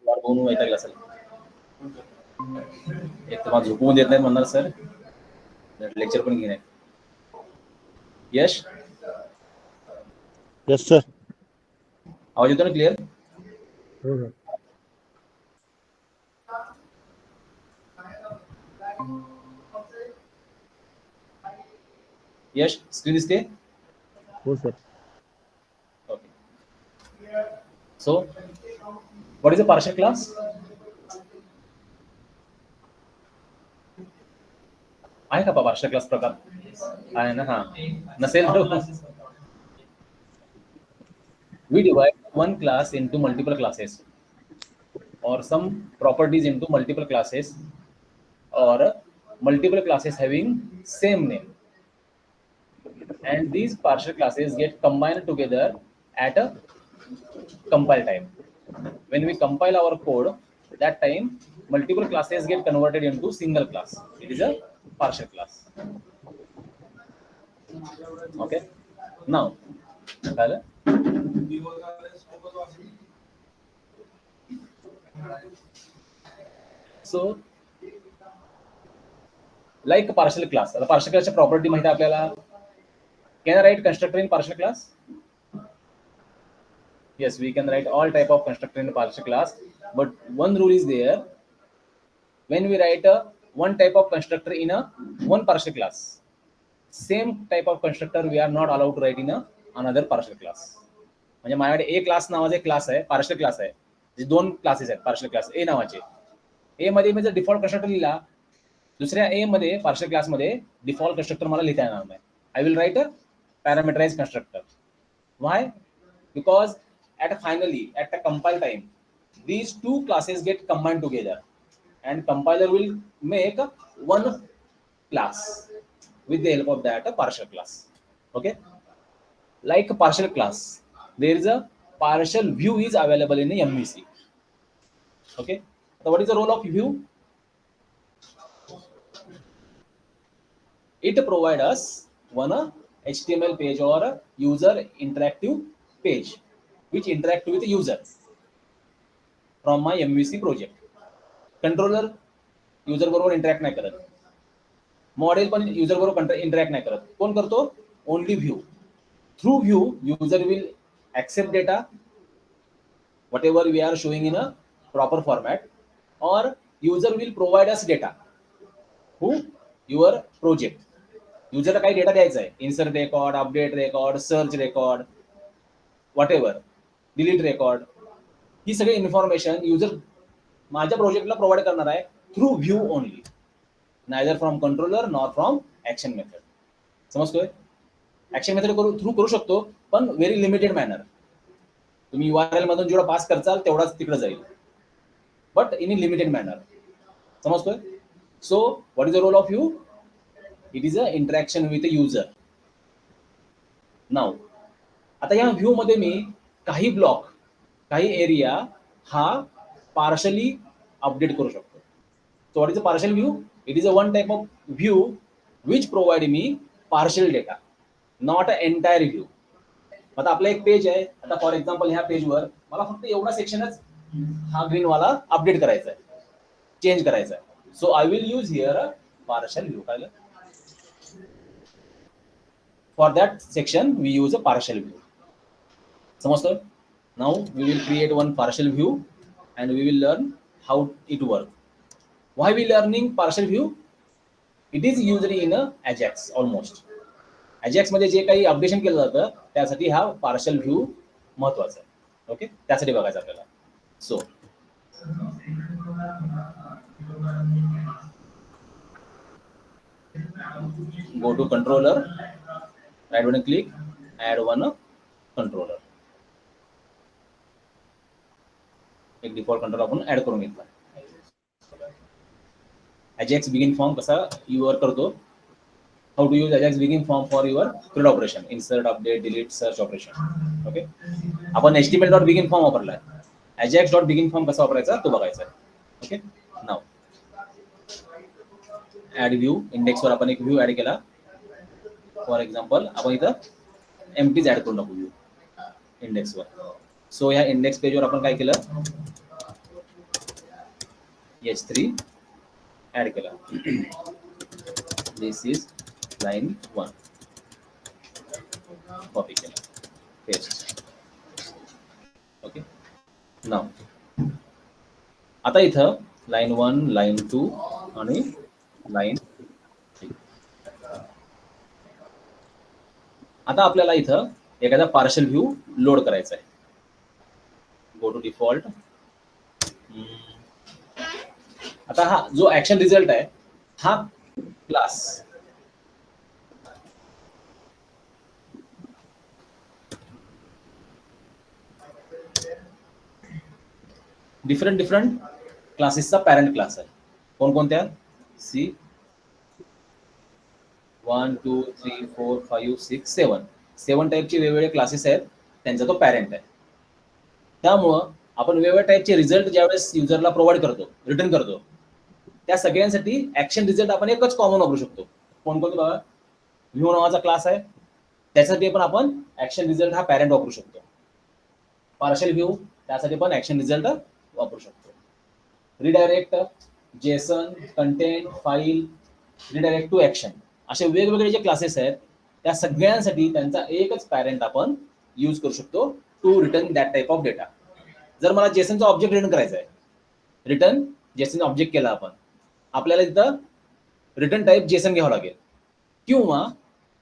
वाट बघून वैतागला असेल. एक तर मला झोपवून देत नाही म्हणणार सर, लेक्चर पण घेणार. यश, यस सर. आवाज येतो ना क्लिअर? यश, स्क्रीन दिसते? हो sir. Okay. So, what is a partial class? आहे का पार्शियल क्लास प्रकार? आहे ना? हा, नसेल तर we divide one class into multiple classes or some properties into multiple classes or multiple classes having same name, and these partial classes get combined together at a compile time. When we compile our code, that time multiple classes get converted into single class. It is a partial class. Okay, now so like a partial class, the partial class property माहिती आहे आपल्याला. Can I write constructor in partial class? Yes, we can write all type of constructor in a partial class, but one rule is there. When we write one type of constructor in a one partial class, same type of constructor we are not allowed to write in a another partial class. म्हणजे माझ्याकडे ए class नावाचा एक class आहे, partial class आहे, जे दोन classes आहेत partial class ए नावाचे. ए मध्ये मी जर डिफॉल्ट कन्स्ट्रक्टर लिहिला, दुसऱ्या ए मध्ये पार्शियल क्लास मध्ये डिफॉल्ट कन्स्ट्रक्टर मला लिहिता येणार नाही. I will write a parameterize constructor. Why? Because at a compile time, these two classes get combined together and compiler will make one class with the help of that partial class. Okay, like a partial class, there is a partial view is available in the MVC. Okay, so what is the role of view? It provides us one HTML page or a user interactive page which interact with the user from my MVC project. Controller user बरोबर interact नाही करत, model पण user बरोबर interact नाही करत. कोण करतो? Only view. Through view, user will accept data, whatever we are showing in a proper format, or user will provide us data. Who? Your project. User काही डेटा द्यायचा आहे, insert record, update record, search record, whatever, delete record. ही सगळी information user माझ्या प्रोजेक्टला provide करणार आहे through view only, neither from controller nor from action method. समजतोय? Action method through करू शकतो, पण व्हेरी लिमिटेड मॅनर. तुम्ही URL मधून जेवढा पास करचाल तेवढाच तिकडे जाईल, बट इन लिमिटेड मॅनर. समजतोय? So what is the role of you? It is a interaction with a user. नाव आता या व्ह्यू मध्ये मी काही ब्लॉक, काही एरिया हा पार्शली अपडेट करू शकतो. So what is a partial view? It is a one type of view which provide me partial data, not a entire view. आता आपलं एक पेज आहे, आता फॉर एक्झाम्पल ह्या पेजवर मला फक्त एवढा सेक्शनच हा ग्रीन वाला अपडेट करायचा आहे, चेंज करायचा आहे. So I will use here a partial view. काय for that section we use a partial view. समजतं? Now we will create one partial view and we will learn how it works. Why we learning partial view? It is usually in a Ajax almost. Ajax मध्ये जे काही updation केलं जातं त्यासाठी हा partial view महत्वाचा आहे. ओके, त्यासाठी बघायचं आपल्याला. So go to controller, right button click, add one controller. एक डिफॉल्ट कंट्रोल आपण ऍड करून घेतला. Ajax begin form कसा यूवर करतो? How to use Ajax begin form for your CRUD operation, insert, update, delete, search operation. Okay, आपण HTML.begin form वापरलाय, Ajax.begin form कसा वापरायचा तो बघायचा आहे. ओके, नाव ऍड व्ह्यू. इंडेक्स वर आपण एक व्ह्यू ऍड केला. फॉर एक्झाम्पल आपण इथं एम्प्टीज ऍड करून टाकू व्ह्यू इंडेक्स वर. सो ह्या इंडेक्स पेजवर आपण काय केलं, H3 ऍड केला. दिस इज लाईन 1, कॉपी केला, पेस्ट. ओके, नाव आता इथं लाईन 1, लाईन 2 आणि लाईन 3. आता आपल्याला इथं एखादा पार्शल व्ह्यू लोड करायचा आहे. Go to default. आता हा जो ऍक्शन रिझल्ट आहे हा क्लास डिफरंट क्लासेसचा पॅरेंट क्लास आहे. कोणकोणत्या? सी 1 2 3 4 5 6 7 टाईपचे वेगवेगळे क्लासेस आहेत, त्यांचा तो पॅरेंट आहे. त्यामुळं आपण वेगवेगळ्या टाईपचे रिझल्ट ज्यावेळेस युजरला प्रोव्हाइड करतो, रिटर्न करतो, त्या सगळ्यांसाठी ऍक्शन रिझल्ट आपण एकच कॉमन वापरू शकतो. कोणकोणते बघा, व्ह्यू नावाचा क्लास आहे, त्यासाठी पण आपण ऍक्शन रिझल्ट हा पॅरेंट वापरू शकतो. पार्शल व्ह्यू त्यासाठी पण ऍक्शन रिझल्ट वापरू शकतो. Redirect, JSON, content, file, redirect to action, असे वेगवेगळे जे क्लासेस आहेत त्या सगळ्यांसाठी त्यांचा एकच पॅरेंट आपण यूज करू शकतो to return that type of data. जर मला जेसनचा ऑब्जेक्ट रिटर्न करायचा आहे, रिटर्न जेसन ऑब्जेक्ट केला आपण, आपल्याला तिथं रिटर्न टाईप जेसन घ्यावं लागेल किंवा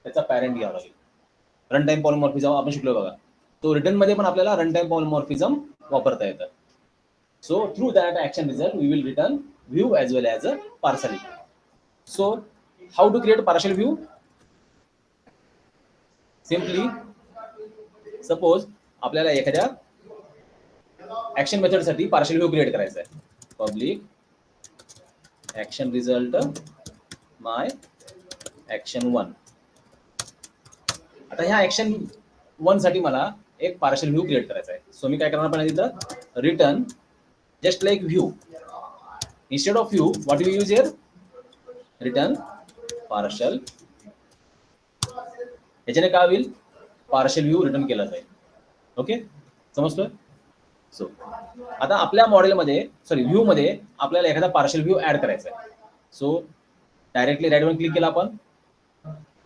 त्याचा पॅरेंट घ्यावा लागेल. रन टाइम पॉलिमॉर्फिझम आपण शिकलो बघा, तो रिटर्न मध्ये पण आपल्याला रन टाइम पॉलिमॉर्फिझम वापरता येतं. So through that action result we will return view as well as a partial. So how to create partial view? Simply suppose आपल्याला एखाद्या ऍक्शन मेथडसाठी पार्शल व्ह्यू क्रिएट करायचा आहे. Public action result my action 1. आता ह्या action 1 साठी मला एक पार्शल व्ह्यू क्रिएट करायचा आहे. सो मी काय करणार पण तिथं return just like view. Instead of view what you use here? Return partial. याच्याने काय होईल? पार्शल व्ह्यू रिटर्न केला जाईल. ओके, समजतोय? सो आता आपल्या मॉडेलमध्ये व्ह्यू मध्ये आपल्याला एखादा पार्शल व्ह्यू ऍड करायचा आहे. सो डायरेक्टली राईट वर क्लिक केला आपण,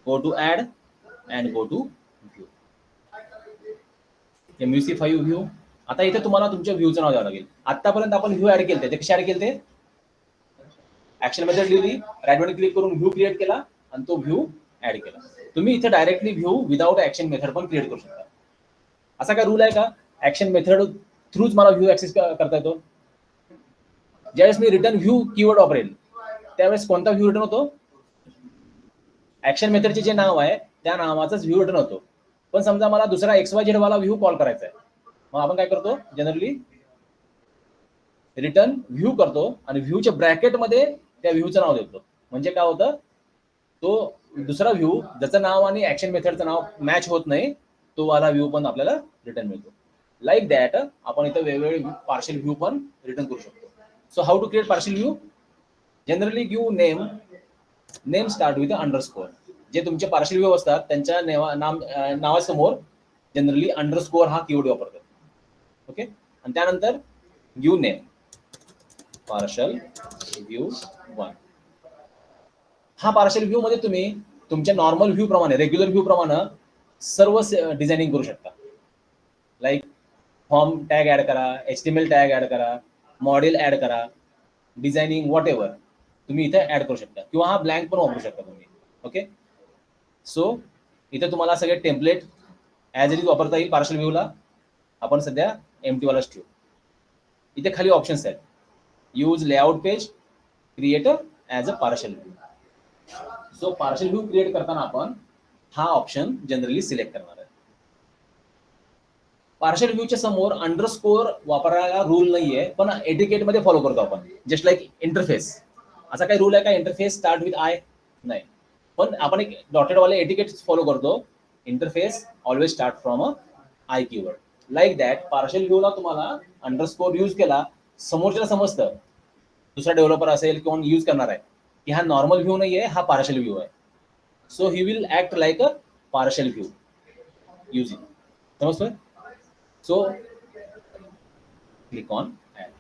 go to add and go to view, MVC5 view. आता इथे तुम्हाला तुमच्या व्ह्यूचं नाव द्यावं लागेल. आतापर्यंत आपण व्ह्यू ऍड केले ते कसे ऍड केले? ऍक्शन मेथड लिहिली, राईट वर क्लिक करून व्ह्यू क्रिएट केला आणि तो व्ह्यू ऍड केला. तुम्ही इथे directly view without action method पण क्रिएट करू शकता. असा काय रूल आहे का ऍक्शन मेथड थ्रूच मला व्ह्यू ऍक्सेस करता येतो? ज्यावेळेस मी रिटर्न व्ह्यू कीवर्ड वापरेल त्यावेळेस कोणता व्ह्यू रिटर्न होतो? ऍक्शन मेथडचे जे नाव आहे त्या नावाचाच व्ह्यू रिटर्न होतो. पण समजा मला दुसरा XYZ वाला व्ह्यू कॉल करायचा आहे, मग आपण काय करतो? जनरली रिटर्न व्ह्यू करतो आणि व्ह्यूच्या ब्रॅकेटमध्ये त्या व्ह्यूचं नाव देतो. म्हणजे काय होतं, तो दुसरा व्ह्यू ज्याचं नाव आणि ऍक्शन मेथडचं नाव मॅच होत नाही तो वाला व्ह्यू पण आपल्याला रिटर्न मिळतो. लाईक दॅट आपण इथं वेगवेगळे पार्शल व्ह्यू पण रिटर्न करू शकतो. So how to create partial view? Generally give name start with underscore. जे तुमचे पार्शल व्ह्यू असतात त्यांच्या नावासमोर जनरली अंडरस्कोर हा कीवर्ड वापरतात. ओके, आणि त्यानंतर गिव्ह नेम पार्शल व्ह्यू 1. हा पार्शल व्ह्यू मध्ये तुम्ही तुमच्या नॉर्मल व्ह्यू प्रमाणे, रेग्युलर व्ह्यू प्रमाणे सर्व डिझायनिंग करू शकता. लाईक फॉर्म टॅग ऍड करा, HTML टॅग ऍड करा, मॉडेल ऍड करा, डिझायनिंग वॉट एव्हर तुम्ही इथे ऍड करू शकता किंवा हा ब्लँक पण वापरू शकता तुम्ही. ओके, सो इथे तुम्हाला सगळे टेम्पलेट ॲज इट इज वापरता येईल. पार्शल व्ह्यूला आपण सध्या एम्प्टी वालाच ठेवू. इथे खाली ऑप्शन्स आहेत, use layout page, create as a partial view. So partial view create करताना आपण हा ऑप्शन जनरली सिलेक्ट करणार आहे. पार्शल व्ह्यूच्या समोर अंडरस्कोर वापरायला रूल नाहीये, पण एटिकेट मध्ये फॉलो करतो आपण. जस्ट लाईक इंटरफेस, असा काही रूल आहे का इंटरफेस स्टार्ट विथ आय? नाही, पण आपण एक डॉटेड वाले एटिकेट फॉलो करतो. Interface always start from a I keyword. Like that partial व्ह्यूला तुम्हाला अंडरस्कोर यूज केला, समोरच्याला समजतं, दुसरा डेव्हलपर असेल किंवा यूज करणार आहे की हा नॉर्मल व्ह्यू नाहीये, हा पार्शल व्ह्यू आहे. So he will act like a partial view using. समजतोय? So click on add.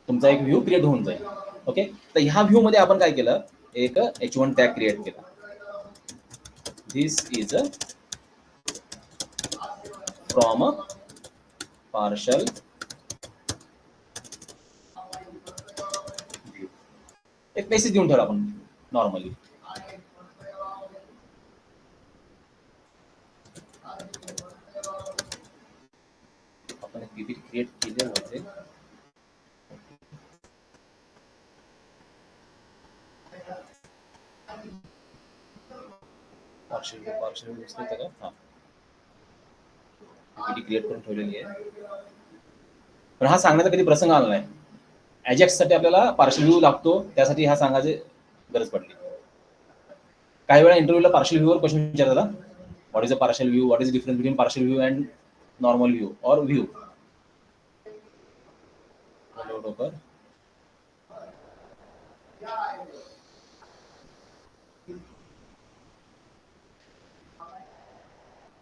तुमचा एक व्ह्यू क्रिएट होऊन जाईल. ओके, तर ह्या व्ह्यू मध्ये आपण काय केलं, एक H1 टॅग क्रिएट केला. This is a from a partial view. एक मेसेज देऊन ठेवला आपण नॉर्मली. आपण पीपीटी क्रिएट केले होते. पार्शल दिसतोय का? हा, पीपीटी क्रिएट करून ठेवलेली आहे. पण हा सांगण्याचा कधी प्रसंग आला नाही. अजॅक्स साठी आपल्याला पार्शल व्ह्यू लागतो, त्यासाठी हा सांगायची गरज पडली. काही वेळा इंटरव्ह्यूला पार्शल व्ह्यूवर क्वेश्चन विचारतात. What is a partial view, what is difference between partial view and normal view और व्ह्यू.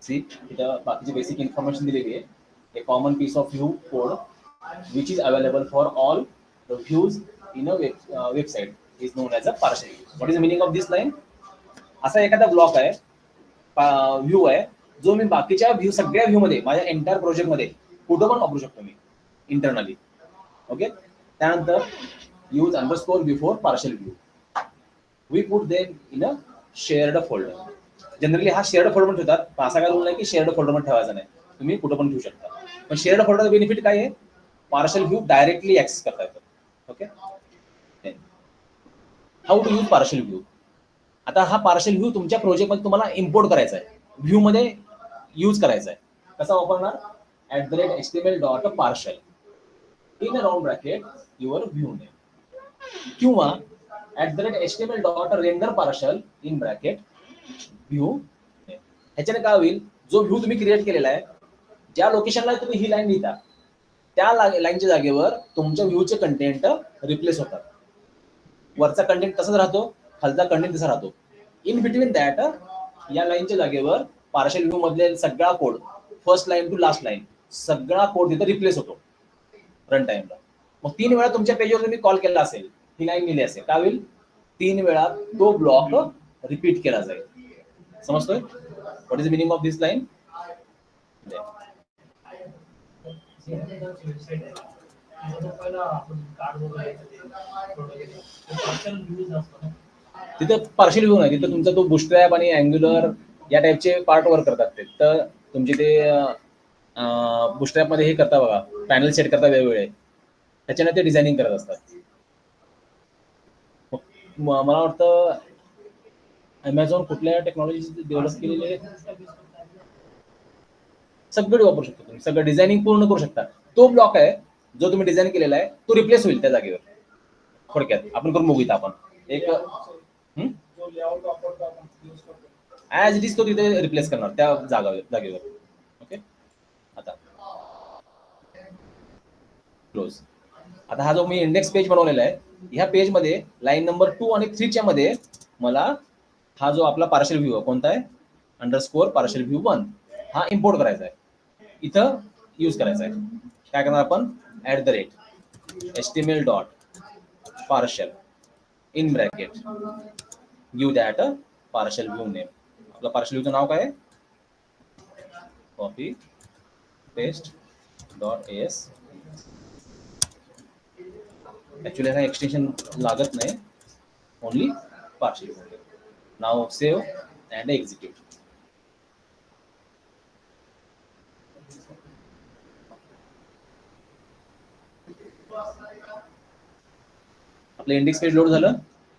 सी, इथं बाकीची बेसिक इन्फॉर्मेशन दिलेली आहे. A common piece of view code which is available for all the views in a website is known as a partial view. What is the meaning of this line? असा एखादा block आहे, view आहे, जो मी बाकीच्या view, सगळ्या view मध्ये, माझ्या entire project मध्ये कुठं पण वापरू शकतो मी इंटरनली. ओके, त्यानंतर use underscore before partial view. We put them in a shared folder. Generally हा शेअर्ड फोल्डर मध्ये ठेवतात, पण असा काय रूल नाही की शेअर्ड फोल्डर मध्ये ठेवायचा नाही, तुम्ही कुठं पण ठेवू शकता. पण शेअर्ड फोल्डरचा बेनिफिट काय आहे, पार्शल व्ह्यू डायरेक्टली ऍक्सेस करता येतो. Okay, how to use partial view. आता हा पार्शल व्ह्यू तुमच्या प्रोजेक्ट मध्ये तुम्हाला इम्पोर्ट करायचा आहे, व्ह्यू मध्ये यूज करायचा आहे. कसा वापरणार, @html.partial in a round bracket your view name, किंवा @html.renderPartial इन ब्रॅकेट व्ह्यू. ह्याच्याने काय होईल, जो व्ह्यू तुम्ही क्रिएट केलेला आहे, ज्या लोकेशनला तुम्ही ही लाईन लिहिता, त्या लाईनच्या जागेवर तुमच्या व्ह्यूचे कंटेंट रिप्लेस होतात. वरचा कंटेंट तसाच राहतो, खालचा कंटेंट तसा राहतो. इन बिटवीन दॅट, या लाईनच्या जागेवर पार्शल व्ह्यू मधले सगळा code, first line to last line, सगळा कोड तिथे रिप्लेस होतो रन टाइमला. मग 3 वेळा तुमच्या पेजवर तुम्ही कॉल केला असेल, ही लाईन लिहिली असेल, काय होईल, 3 वेळा तो ब्लॉक रिपीट केला जाईल. समजतोय? What is the meaning of this line? तिथे पार्शल व्ह्यू नाही, तिथे तुमचा तो बूटस्ट्रॅप आणि अँग्युलर या टाईपचे पार्ट वर्क करतात ते. तर तुमचे ते बूटस्ट्रॅप मध्ये हे करता बघा, पॅनल सेट करता वेगवेगळे, त्याच्याने ते डिझायनिंग करत असतात. मला वाटतं अमेझॉन कुठल्या टेक्नॉलॉजी डेव्हलप केलेले, सगळं वापरू शकतो तुम्ही, सगळं डिझायनिंग पूर्ण करू शकता. तो ब्लॉक आहे जो तुम्ही डिझाईन केलेला आहे, तो रिप्लेस होईल त्या जागेवर. थोडक्यात आपण करून बघूया. आपण एक ऍज इट इज तो तिथे रिप्लेस करणार त्या जागेवर. ओके, आता क्लोज. आता हा जो मी इंडेक्स पेज बनवलेला आहे, ह्या पेज मध्ये लाईन नंबर 2 आणि 3 च्या मध्ये मला हा जो आपला पार्शल व्ह्यू कोणता आहे, _partial_view1, हा इम्पोर्ट करायचा आहे, इथं यूज करायचा आहे. काय करणार आपण, @html.partial in bracket give that partial view name. आपलं पार्शल व्ह्यूचं नाव काय आहे, कॉपी पेस्ट .as. ऍक्च्युली हा एक्सटेन्शन लागत नाही, only partial. Now save and execute. आपलं इंडेक्स पेज लोड झालं.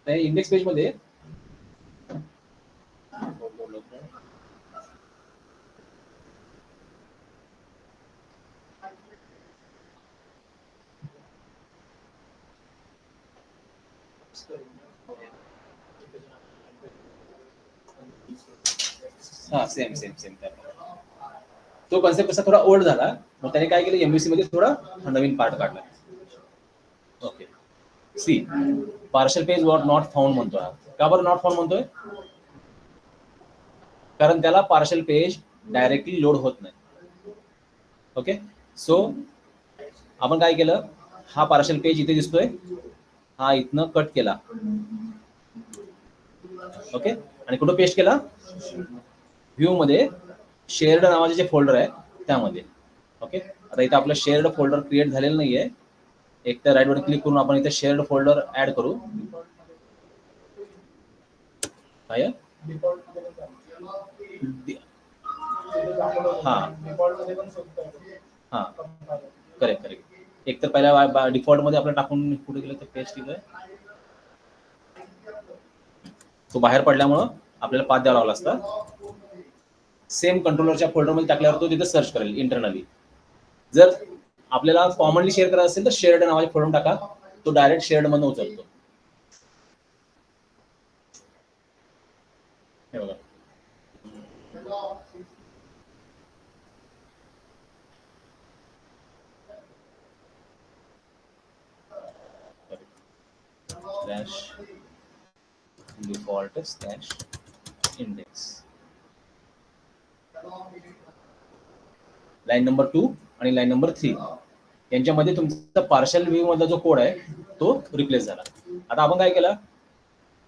त्या इंडेक्स पेज मध्ये हा सेम सेम सेम तो कॉन्सेप्ट कसा थोडा ओल्ड झाला, मग त्याने काय केलं, एमव्हीसी मध्ये थोडा नवीन पार्ट काढला. Okay, see, partial page what not found म्हणतोय. का बरं नॉट फाउंड म्हणतोय, कारण त्याला पार्शल पेज डायरेक्टली लोड होत नाही. ओके, सो आपण काय केलं, हा पार्शल पेज इथे दिसतोय, हा इथनं कट केला. ओके, आणि कुठं पेस्ट केला, व्ह्यू मध्ये शेअर्ड नावाचे जे फोल्डर आहे त्यामध्ये. ओके, आता इथे आपलं शेअर्ड फोल्डर क्रिएट झालेलं नाहीये. एक तर राईट वर क्लिक करून आपण इथे शेअर्ड फोल्डर ऍड करू. काय हा करेक्ट करेक्ट. एक तर पहिल्या डिफॉल्ट मध्ये आपलं टाकून कुठे गेलं तर पेस्ट केलं, तो बाहेर पडल्यामुळं आपल्याला पाथ द्यावा लागला असता. सेम कंट्रोलरच्या फोल्डरमध्ये टाकल्यावर तो तिथे सर्च करेल इंटरनली. जर आपल्याला कॉमनली शेअर करायचं असेल तर शेअर्ड नावाचे फोल्डर टाका, तो डायरेक्ट शेअर्ड मधून उचलतो. हे बघा, slash default slash index, line number 2 आणि लाईन नंबर 3 यांच्यामध्ये तुमचा पार्शल व्ह्यू मधला जो कोड आहे तो रिप्लेस झाला. आता आपण काय केलं,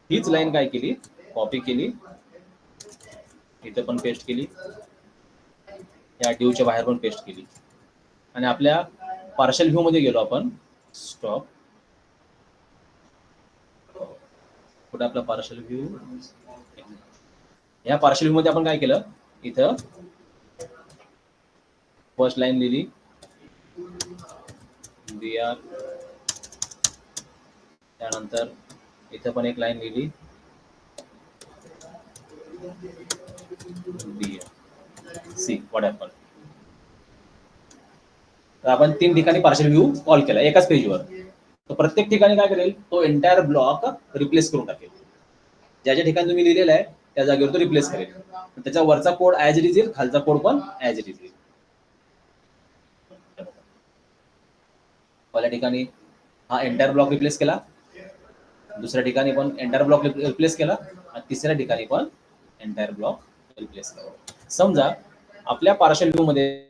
हीच लाईन काय केली, कॉपी केली, इथे पण पेस्ट केली, या डिवच्या बाहेर पण पेस्ट केली, आणि आपल्या पार्शल व्ह्यू मध्ये गेलो आपण. स्टॉप, कुठे आपला पार्शल व्ह्यू, या पार्शल व्ह्यू मध्ये आपण काय केलं, इथं फर्स्ट लाईन लिहिली BR, त्यानंतर इथं पण एक लाईन लिहिली BR. See what happen. तर आपण 3 ठिकाणी पार्शल व्ह्यू कॉल केला एकाच पेजवर. तर प्रत्येक ठिकाणी काय करेल, तो एंटायर ब्लॉक रिप्लेस करून टाकेल. ज्या ज्या ठिकाणी तुम्ही लिहिलेलं आहे त्या जागेवर तो रिप्लेस करेल. त्याच्या वरचा कोड ऍज इट इज येईल, खालचा कोड पण ऍज इट इज येईल. पहिल्या ठिकाणी हा एंटायर ब्लॉक रिप्लेस केला, दुसऱ्या ठिकाणी पण एंटायर ब्लॉक रिप्लेस केला, आणि तिसऱ्या ठिकाणी पण एंटायर ब्लॉक रिप्लेस केला. समजा आपल्या पार्शल व्ह्यू मध्ये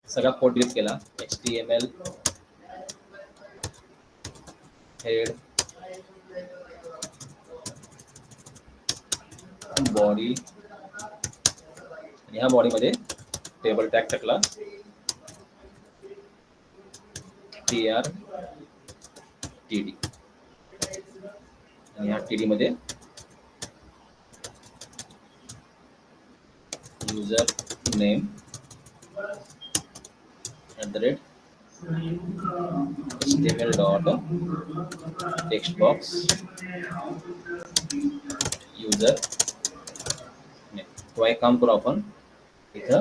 सगळा कोड डिलीट केला, HTML हेड बॉडी, आणि ह्या बॉडी मध्ये टेबल टॅग टाकला TR TD, आणि ह्या TD मध्ये user name @HTML dot text box user name. तो एक काम करू आपण, इथं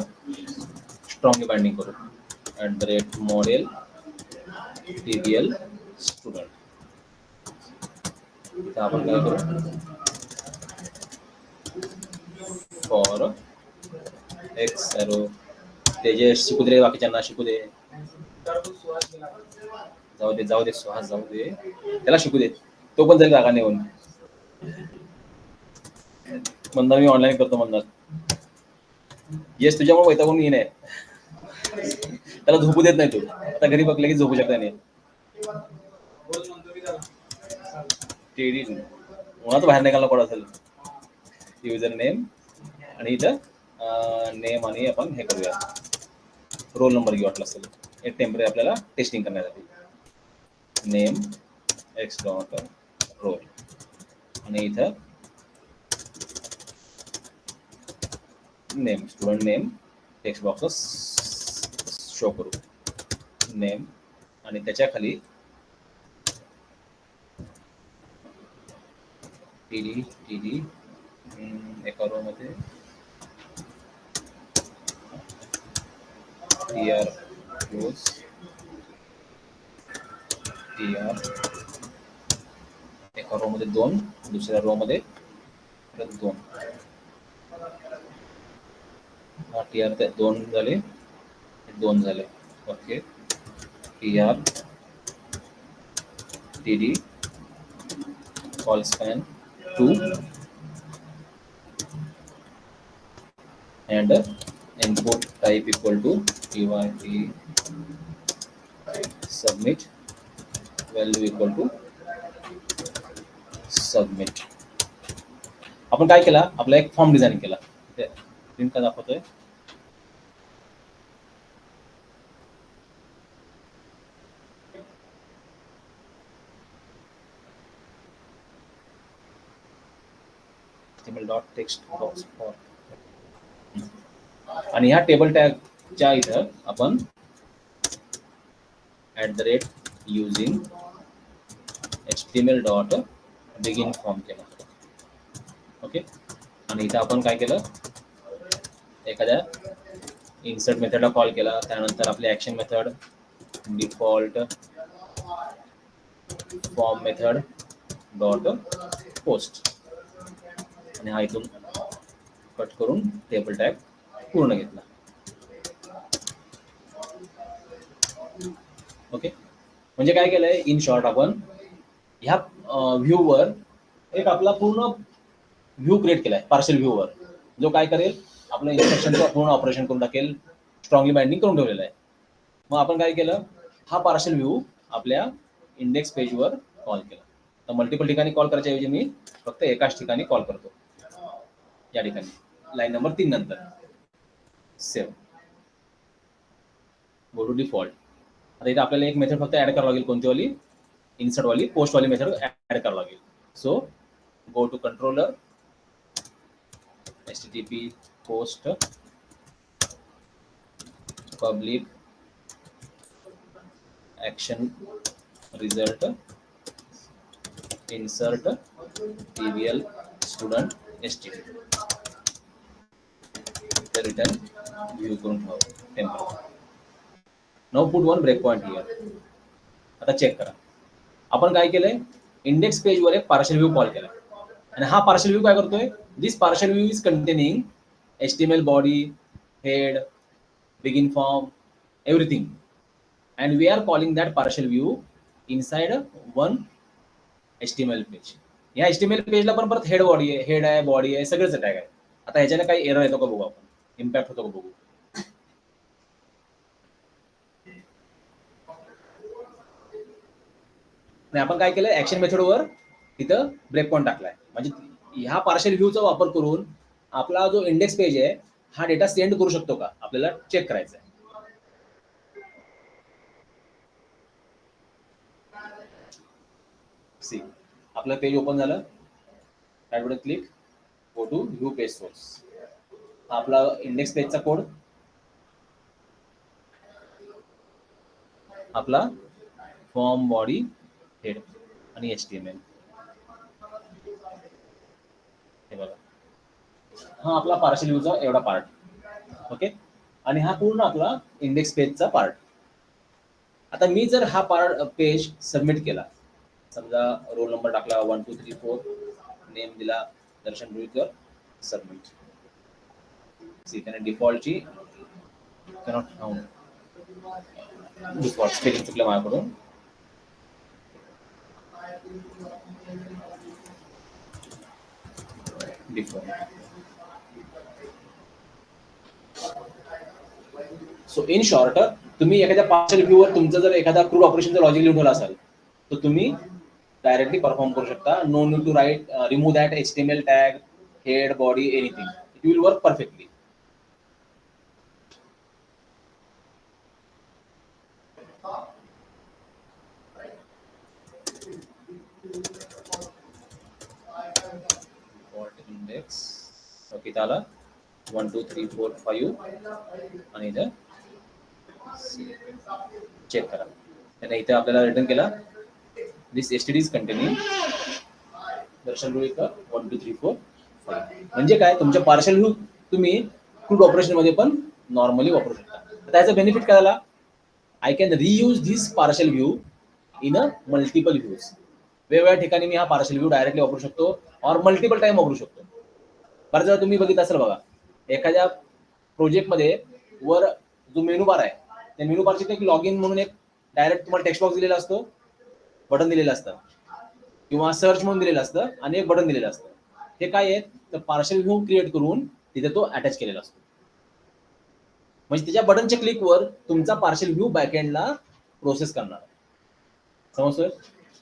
स्ट्रॉंगली बाइंडिंग करू @model TBL स्टुडंट. इथं आपण काय करू, फॉर एक्स एरो, ते जे शिकू दे, बाकीच्यांना शिकू दे, जाऊ दे जाऊ दे, सुहास जाऊ दे, त्याला शिकू दे, तो पण जाईल जागा नेऊन. म्हणणार मी ऑनलाईन करतो म्हणणार, येस तुझ्यामुळे वैतागून येणे, त्याला झोपू देत नाही तू. आता घरी बघले की झोपू शकता नाही. TD उन्हाच बाहेर निघायला पडत असेल. युजर नेम, आणि इथं नेम, आणि आपण हे करूया, रोल नंबर घेऊ वाटलं असेल, एक टेम्परेरी आपल्याला टेस्टिंग करण्यासाठी. नेम एक्स डॉट रोल, आणि इथं name, student name text box show करू, नेम, आणि त्याच्या खाली TD TD एका रो मध्ये TR क्लोज, TR एका रो मध्ये 2, दुसऱ्या रो मध्ये 2. हा TR 2 झाले, 2 झाले. Okay, TR TD call span 2 and input type equal to pyt submit value equal to submit. आपण काय केला, आपला एक फॉर्म डिझाईन केला. प्रिंट का दाखवतोय, html.text box for आणि ह्या टेबल टॅगच्या इथं आपण @using html.begin फॉर्म केला. ओके. आणि इथं आपण काय केलं, एखाद्या इन्सर्ट मेथडला कॉल केला, त्यानंतर आपली action method default form method dot post आणि हा इथून कट करून टेबल टॅग पूर्ण घेतला. ओके. म्हणजे काय केलंय, इन शॉर्ट आपण ह्या व्ह्यूवर एक आपला पूर्ण व्ह्यू क्रिएट केलाय, पार्शल व्ह्यूवर, जो काय करेल, आपलं इन्स्ट्रक्शनचं पूर्ण ऑपरेशन करून टाकेल, स्ट्रॉंगली बाइंडिंग करून ठेवलेलं आहे. मग आपण काय केलं, हा पार्शल व्ह्यू आपल्या इंडेक्स पेजवर कॉल केला. तर मल्टिपल ठिकाणी कॉल करायच्या ऐवजी मी फक्त एकाच ठिकाणी कॉल करतो, या ठिकाणी लाईन नंबर 3 नंतर. Save, go to default. आता इथे आपल्याला एक मेथड फक्त ऍड करावं लागेल, कोणती वाली, इन्सर्ट वाली, पोस्ट वाली मेथड ऍड करावं लागेल. So go to controller, http post public action result insert tvl student st the return view करून ठेवा टेम्पल. Now put one break point here. आता चेक करा, आपण काय केलंय, इंडेक्स पेजवर एक पार्शल व्ह्यू कॉल केला आणि हा पार्शल व्ह्यू काय करतोय, this partial view is containing HTML body, head, begin form, everything, and we are calling that partial view inside one HTML page. या HTML पेजला पण परत हेड बॉडी आहे, हेड आहे, बॉडी आहे, सगळेच टॅग आहे. आता ह्याच्याने काही एरर येतो का बघू आपण, इम्पॅक्ट होतो का बघू. आणि आपण काय केलं, ऍक्शन मेथडवर तिथं ब्रेक पॉईंट टाकलाय. म्हणजे ह्या पार्शल व्ह्यूचा वापर करून आपला जो इंडेक्स पेज आहे हा डेटा सेंड करू शकतो का, आपल्याला चेक करायचं आहे. सी, आपलं पेज ओपन झालं, ॲडवर click, go to view page source. आपला इंडेक्स पेजचा कोड, आपला फॉर्म बॉडी हेड आणि HTML. हे बघा, हा आपला पार्शल व्ह्यूचा एवढा पार्ट. ओके. आणि हा पूर्ण आपला इंडेक्स पेजचा पार्ट. आता मी जर हा पार्ट पेज सबमिट केला, समजा रोल नंबर टाकला 1 2 3 4, नेम दिला दर्शन रुईकर, सबमिट. सी, त्याने डिफॉल्टची कॅनॉट फाउंड, डिफॉल्ट स्पेलिंग चुकलं माझ्याकडून. डिफॉल्ट. सो इन शॉर्ट, तुम्ही एखाद्या पार्शल व्ह्यूवर तुमचं जर एखादा क्रूड ऑपरेशनचं लॉजिक लिहून ठेवलं असेल, तर तुम्ही डायरेक्टली परफॉर्म करू शकता. No need to write, remove that HTML tag, head, body, anything. It will work perfectly. Index okay, त्याला 1 2 3 4 5 आणि इथं चेक करा. त्याने इथे आपल्याला रिटर्न केला, दिस एसटीडी इज कंटेनिंग दर्शन रुईकर 1 2 3 4 5. म्हणजे काय, तुमच्या पार्शल व्ह्यू तुम्ही क्रूड ऑपरेशन मध्ये पण नॉर्मली वापरू शकता. त्याचा बेनिफिट काय झाला, I can reuse this partial view in a multiple views. वेगवेगळ्या ठिकाणी मी हा पार्शल व्ह्यू डायरेक्टली वापरू शकतो और मल्टिपल टाइम वापरू शकतो. बरं, जर तुम्ही बघितलं असेल बघा, एखाद्या प्रोजेक्टमध्ये वर जो मेनू बार आहे, त्या मेनू बारची एक लॉग इन म्हणून एक डायरेक्ट तुम्हाला टेक्स्ट बॉक्स दिलेला असतो, बटन दिलेलं असतं, किंवा सर्च म्हणून दिलेलं असतं आणि एक बटन दिलेलं असतं. हे काय आहे, तर पार्शल व्ह्यू क्रिएट करून तिथे तो अटॅच केलेला असतो. म्हणजे त्याच्या बटनच्या क्लिकवर तुमचा पार्शल व्ह्यू बॅकएंडला प्रोसेस करणार. समजतोय?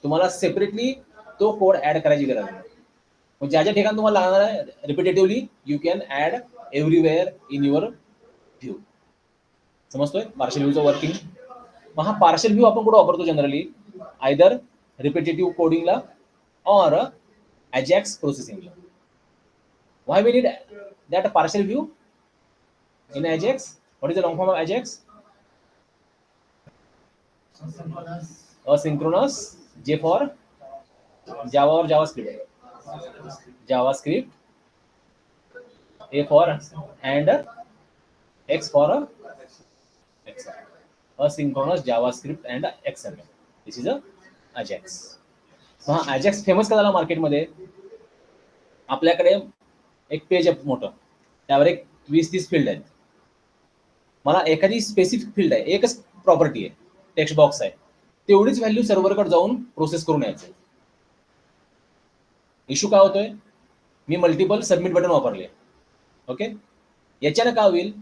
तुम्हाला सेपरेटली तो कोड ऍड करायची गरज नाही. मग ज्या ज्या ठिकाणी तुम्हाला लागणार आहे repetitively you can add everywhere in your view. समजतोय पार्शल व्ह्यूचं वर्किंग? मग हा पार्शल व्ह्यू आपण कुठं वापरतो जनरली? आयदर रिपिटेटिव्ह कोडिंगला और Ajax प्रोसेसिंगला. Why we need that partial view in Ajax? What is the long form of Ajax? Asynchronous. J for Java or JavaScript. JavaScript. A for and X for XML. Asynchronous JavaScript and XML. This is a Ajax. हा Ajax famous का झाला मार्केटमध्ये? आपल्याकडे एक page आहे मोठं, त्यावर एक 20-30 फील्ड आहेत. मला एखादी स्पेसिफिक फील्ड आहे, एकच प्रॉपर्टी आहे, टेक्स्ट बॉक्स आहे, तेवढीच व्हॅल्यू सर्व्हरकडे जाऊन प्रोसेस करून यायचं. इश्यू काय होतोय? मी मल्टिपल सबमिट बटन वापरले. ओके, याच्यानं काय होईल?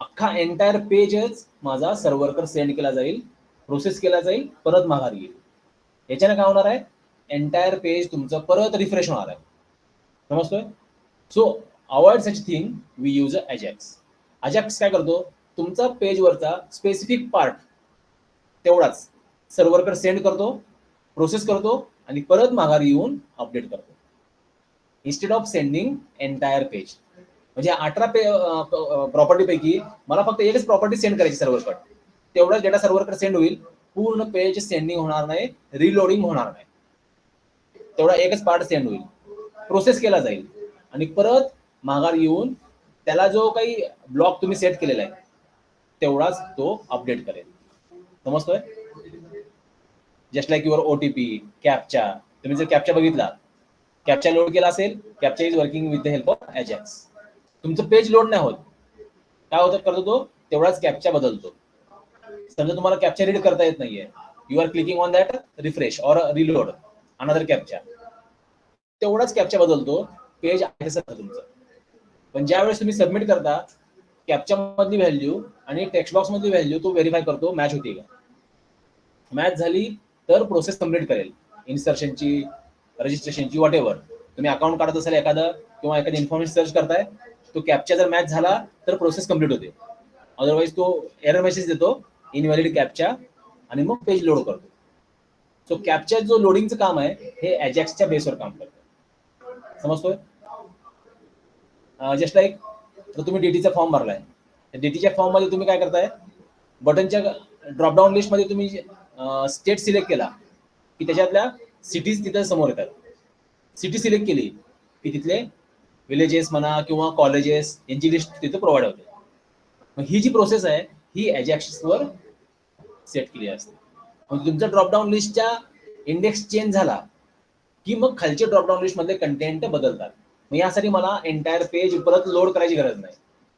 अख्खा एंटायर पेजच माझा सर्व्हरकडे सेंड केला जाईल, प्रोसेस केला जाईल, परत माघार येईल. याच्यानं काय होणार आहे? एंटायर पेज तुमचं परत रिफ्रेश होणार आहे. समजतोय? So avoid such thing, we use Ajax. Ajax काय करतो? तुमचा पेजवरचा स्पेसिफिक पार्ट तेवढाच सर्व्हरकडे सेंड करतो, प्रोसेस करतो आणि परत माघारी येऊन अपडेट करतो. Instead of sending entire page. म्हणजे 18 प्रॉपर्टी पैकी मला फक्त एकच प्रॉपर्टी सेंड करायची सर्व्हरकडे, तेवढाच डेटा सर्व्हरकडे सेंड होईल, पूर्ण पेज सेंडिंग होणार नाही, रिलोडिंग होणार नाही. तेवढा एकच पार्ट सेंड होईल, प्रोसेस केला जाईल आणि परत माघार येऊन त्याला जो काही ब्लॉक तुम्ही सेट केलेला आहे तेवढाच तो अपडेट करेल. समजतोय? Just like your OTP, captcha. तुम्ही जर कॅप्चा बघितला, कॅप्चा लोड केला असेल, captcha is working with the help of Ajax. तुमचं पेज लोड नाही होत, काय होतं करतो तो? तेवढाच कॅप्चा बदलतो. समजा तुम्हाला कॅप्चा रीड करता येत नाहीये, you are clicking on that refresh or reload another captcha, तेवढाच कॅप्चा बदलतो, पेज आहे तसं तुमचं. पण ज्या वेळेस तुम्ही सबमिट करता, कॅप्चा मधली व्हॅल्यू आणि टेक्स्ट बॉक्स मधली व्हॅल्यू तो व्हेरीफाय करतो, मॅच होती का. मॅच झाली तर प्रोसेस कम्प्लीट करेल, इन्सर्शनची, रजिस्ट्रेशनची, वॉट एव्हर. तुम्ही अकाउंट काढत असाल एखादं किंवा एखादी इन्फॉर्मेशन सर्च करताय, तो कॅप्चा जर मॅच झाला तर प्रोसेस कम्प्लीट होते. अदरवाईज तो एरर मेसेज देतो, इनव्हॅलिड कॅप्चा, आणि मग पेज लोड करतो. सो कॅप्चा जो लोडिंगचं काम आहे हे अजॅक्सच्या बेसवर काम करतं. समजतोय? जस्ट लाईक तुम्ही डीटीचा फॉर्म भरलाय, डीटीच्या फॉर्म मध्ये तुम्ही काय करताय? बटनच्या ड्रॉपडाऊन लिस्ट मध्ये तुम्ही स्टेट सिलेक्ट केला की त्याच्यातल्या सिटीज तिथे समोर येतात. सिटी सिलेक्ट केली की तिथले विलेजेस म्हणा किंवा कॉलेजेस यांची लिस्ट तिथे प्रोव्हाइड होते. मग ही जी प्रोसेस आहे ही अजॅक्सवर सेट केली असते. म्हणजे तुमचा ड्रॉपडाऊन लिस्टच्या इंडेक्स चेंज झाला की मग खालचे ड्रॉपडाऊन लिस्ट मधले कंटेंट बदलतात. मग यासाठी मला एंटायर पेज परत लोड करायची गरज नाही.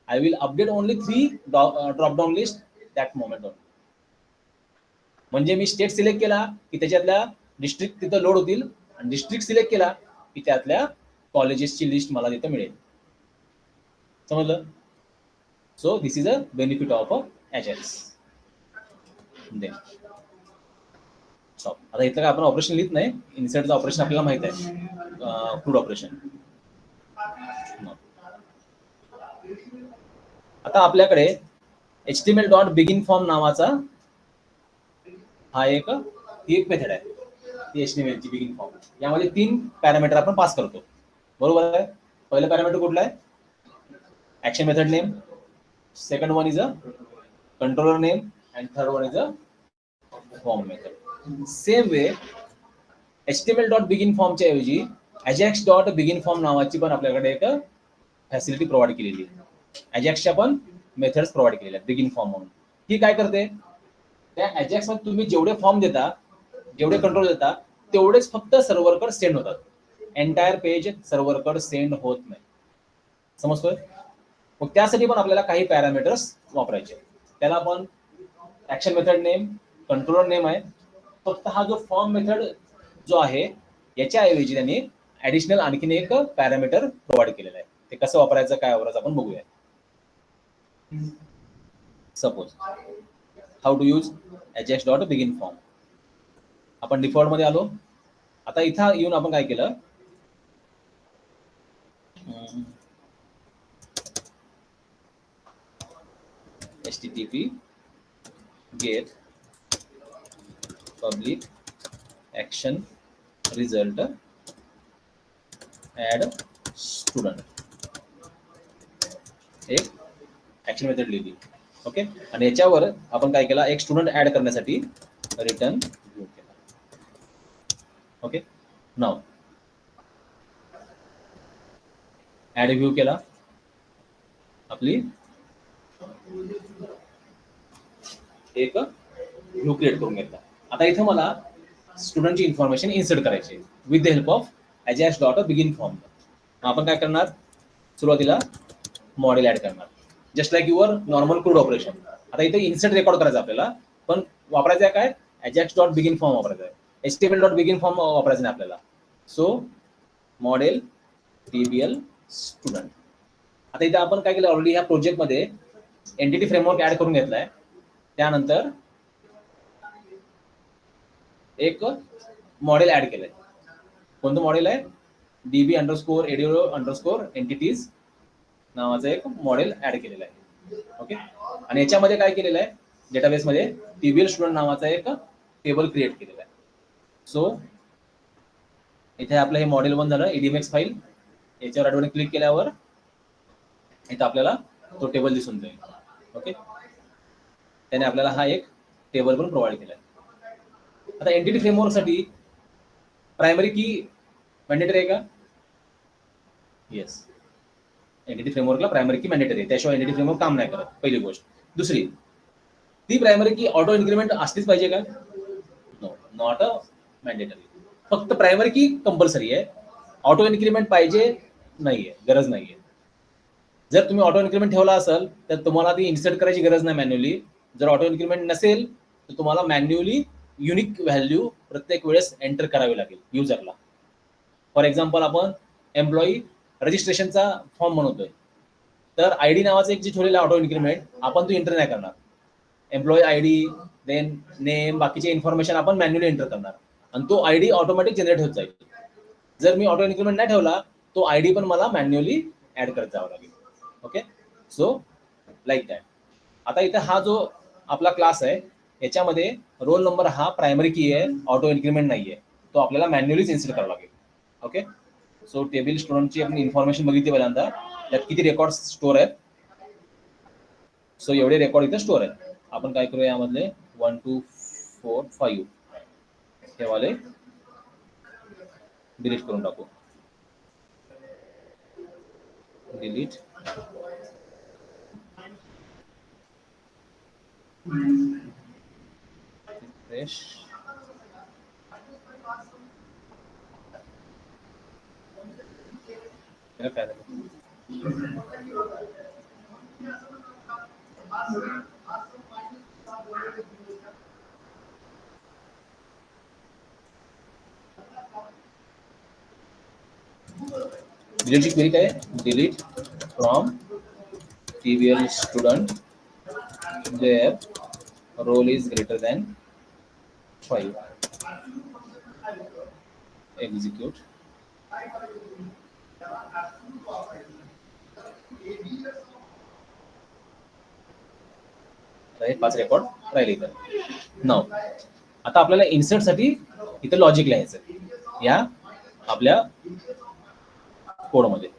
I will update only 3 dropdown list that moment. म्हणजे मी स्टेट सिलेक्ट केला की त्याच्यातल्या डिस्ट्रिक्ट तिथं लोड होतील, आणि डिस्ट्रिक्ट सिलेक्ट केला की त्यातल्या कॉलेजेसची लिस्ट मला तिथं मिळेल. समजलं? So this is a benefit of Ajax. आता इथं काय आपण ऑपरेशन लिहित नाही, इन्सर्टचं ऑपरेशन आपल्याला माहित आहे, क्रूड ऑपरेशन. आता आपल्याकडे HTML डॉट बिगिन फॉर्म नावाचा हा एक मेथड आहे, ती HTML ची बिगिन फॉर्म. यामध्ये 3 पॅरामीटर आपण पास करतो, बरोबर आहे? पहिलं पॅरामीटर कुठलं आहे? Action method name. Second one is a controller name and third one is a form method. Same way HTML dot begin फॉर्मच्या ऐवजी अजॅक्स डॉट बिगिन फॉर्म नावाची पण आपल्याकडे एक फॅसिलिटी प्रोव्हाइड केलेली आहे. अजॅक्सच्या पण मेथड्स प्रोव्हाइड केलेल्या आहेत बिगिन फॉर्म म्हणून. ही काय करते? त्या अजॅक्स मध्ये तुम्ही जेवढे फॉर्म देता, जेवढे कंट्रोल देता, तेवढेच फक्त सर्व्हरकडे सेंड होतात. एंटायर पेज सर्व्हरकडे सेंड होत नाही. समजतोय? मग त्यासाठी पण आपल्याला काही पॅरामीटर्स वापरायचे. त्याला आपण action method name, controller name आहे. फक्त हा जो फॉर्म मेथड जो आहे याच्या ऐवजी त्यांनी ऍडिशनल आणखीन एक पॅरामीटर प्रोव्हाइड केलेला आहे. ते कसं वापरायचं, काय वापरायचं आपण बघूया. Suppose how to use ajax dot begin form. आपण डिफॉल्ट मध्ये आलो. आता इथं येऊन आपण काय केलं, http get public action result add student एक ऍक्शन मेथड लिहिली. ओके. आणि याच्यावर आपण काय केला, एक स्टुडंट ऍड करण्यासाठी रिटर्न व्ह्यू केला. ओके. नाव ऍड व्ह्यू केला, आपली एक व्ह्यू क्रिएट करून घेतला. आता इथं मला स्टुडंटची इन्फॉर्मेशन इन्सर्ट करायची with the help of ajax dot begin form. आपण काय करणार, सुरुवातीला मॉडेल ऍड करणार, just like your normal crude operation. आता इथे इन्सर्ट रेकॉर्ड करायचं आपल्याला, पण वापरायचं आहे काय, ajax डॉट बिगिन फॉर्म वापरायचा आहे, html डॉट बिगिन फॉर्म वापरायचं नाही आपल्याला. So model tbl student. आता इथे आपण काय केलं, ऑलरेडी ह्या प्रोजेक्टमध्ये एंटिटी फ्रेमवर्क ऍड करून घेतलाय. त्यानंतर एक मॉडेल ऍड केलंय. कोणतं मॉडेल आहे, डीबी अंडरस्कोर एडिओ अंडरस्कोर एंटिटीज नावाचं एक मॉडेल ऍड केलेलं आहे. ओके. आणि याच्यामध्ये काय केलेलं आहे, डेटाबेसमध्ये टीबीएल स्टुडंट नावाचा एक टेबल क्रिएट केलेला आहे. सो इथे आपलं हे मॉडेल 1 झालं, edmx फाईल. याच्यावर ॲडवर क्लिक केल्यावर इथं आपल्याला तो टेबल दिसून जाईल. ओके. त्याने आपल्याला हा एक टेबल पण प्रोव्हाइड केला आहे. आता एंटिटी फ्रेमवर्कसाठी प्रायमरी की मॅन्डेटरी आहे का? येस. एंटिटी फ्रेमवर्कला प्रायमरी की मॅन्डेटरी आहे, त्याशिवाय एंटिटी फ्रेमवर्क काम नाही करत, पहिली गोष्ट. दुसरी, ती प्रायमरी की ऑटो इन्क्रीमेंट असलीच पाहिजे का? No, not a mandatory. फक्त प्रायमरी की कंपल्सरी आहे, ऑटो इन्क्रीमेंट पाहिजे नाहीये, गरज नाहीये. जर तुम्ही ऑटो इन्क्रीमेंट ठेवला असेल तर तुम्हाला ती इन्सर्ट करायची गरज नाही मॅन्युअली. जर ऑटो इन्क्रीमेंट नसेल तर तुम्हाला मॅन्युअली युनिक व्हॅल्यू प्रत्येक वेळेस एंटर करावी लागेल युजरला. फॉर एक्झाम्पल, आपण एम्प्लॉई रजिस्ट्रेशनचा फॉर्म बनवतोय, तर आयडी नावाचं एक जे ठेवलेलं ऑटो इन्क्रीमेंट, आपण तो एंटर नाही करणार. एम्प्लॉई आयडी, देन नेम, बाकीचे इन्फॉर्मेशन आपण मॅन्युअली एंटर करणार, आणि तो आयडी ऑटोमॅटिक जनरेट होत जाईल. जर मी ऑटो इन्क्रीमेंट नाही ठेवला, तो आयडी पण मला मॅन्युअली ऍड करत जावं लागेल. ओके. So like that. आता इथे हा जो आपला क्लास आहे, याच्यामध्ये रोल नंबर हा प्रायमरी की आहे, ऑटो इन्क्रीमेंट नाहीये, तो आपल्याला मॅन्युअलीच इन्सर्ट करावा लागेल. ओके. सो टेबल स्टुडंटची आपण इन्फॉर्मेशन बघितली पहिल्यांदा, त्यात किती रेकॉर्ड स्टोअर आहेत. सो एवढे रेकॉर्ड इथे स्टोअर आहेत. आपण काय करूया, यामधले 1 2 4 5 हे वाले डिलीट करून टाकू. डिलीट. रिफ्रेश. काय झालं? डिलीटची क्वेरी काय आहे, delete from TBL student their role is greater than 5. Execute. हे 5 रेकॉर्ड राहिले इथं. नाव आता आपल्याला इन्सर्ट साठी इथं लॉजिक लिहायचं या आपल्या कोडमध्ये.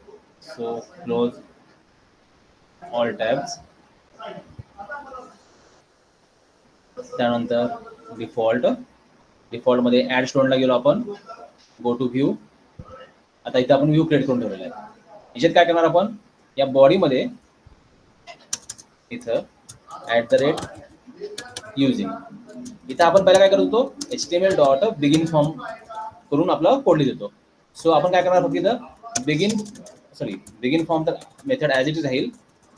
So close all tabs. त्यानंतर डिफॉल्ट मध्ये ऍड स्टुडंटला गेलो आपण, गो टू व्ह्यू. आता इथे आपण व्ह्यू क्रिएट करून ठेवलेला आहे. याच्यात काय करणार आपण, या बॉडीमध्ये इथं @using, इथं आपण पहिला काय करत होतो, HTML डॉट बिगिन फॉर्म करून आपला कोड लिहितो. सो आपण काय करणार, फक्त इथं बिगिन फॉर्म तर मेथड ॲज इट इज राहील,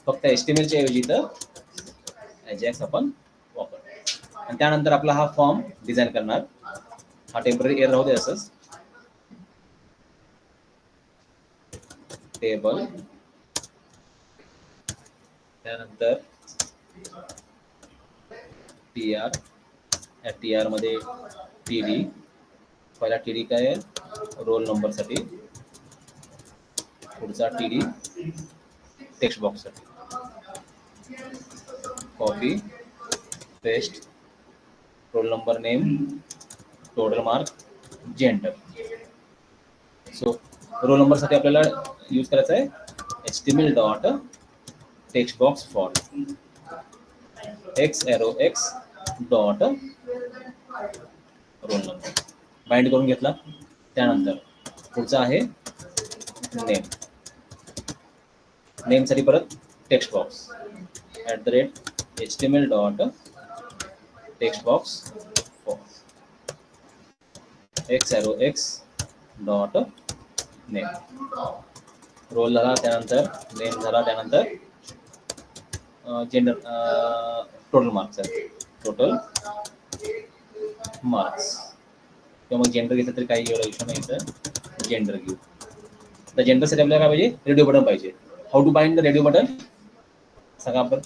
फक्त HTML च्या ऐवजी इथं ajax आपण वापर. आणि त्यानंतर आपला हा फॉर्म डिझाईन करणार. हा टेम्पररी एअर राहू दे असंच. टेबल, त्यानंतर टी आर मध्ये TD, पहिला TD काय आहे रोल नंबर साठी, पुढचा TD टेक्स्ट बॉक्स साठी. Copy paste roll number name total mark gender. So roll number साठी आपल्याला यूज करायचा आहे HTML dot text box for x arrow x dot roll number bind करून घेतला. त्यानंतर पुढचा आहे नेम. नेम साठी परत text box @HTML dot text box for x arrow x dot name. Roll झाला, त्यानंतर नेम झाला, त्यानंतर जेंडर टोटल मार्क्स आहे, टोटल मार्क्स किंवा मग जेंडर घेतलं तरी काही एवढा इश्यू नाही. तर जेंडर घेऊ. तर जेंडरसाठी आपल्याला काय पाहिजे रेडिओ बटन पाहिजे. How to bind the radio button सांगा आपण.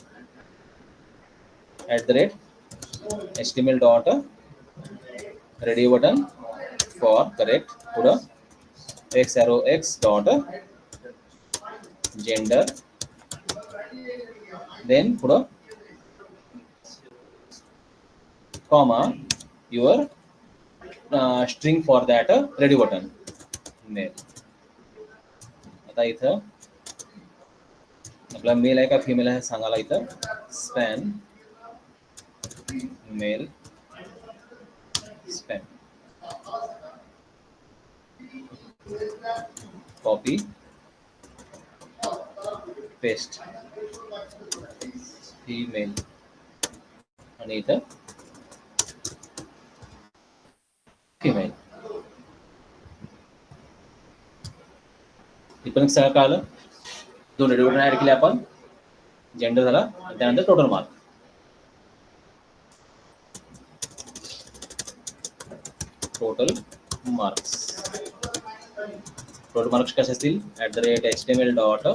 @HTML dot radio button for correct पुढं x arrow x dot gender then पुढं comma your string for that radio button male. आता इथं आपला मेल आहे का फिमेल आहे सांगायला. इथं span male span. Copy paste email आणि इथं फिमेल. इथं सगळं कळलं. दोन रेडिओ बटन ऍड केले आपण. जेंडर झाला आणि त्यानंतर total mark. Total marks. Total marks कसे असतील @HTML dot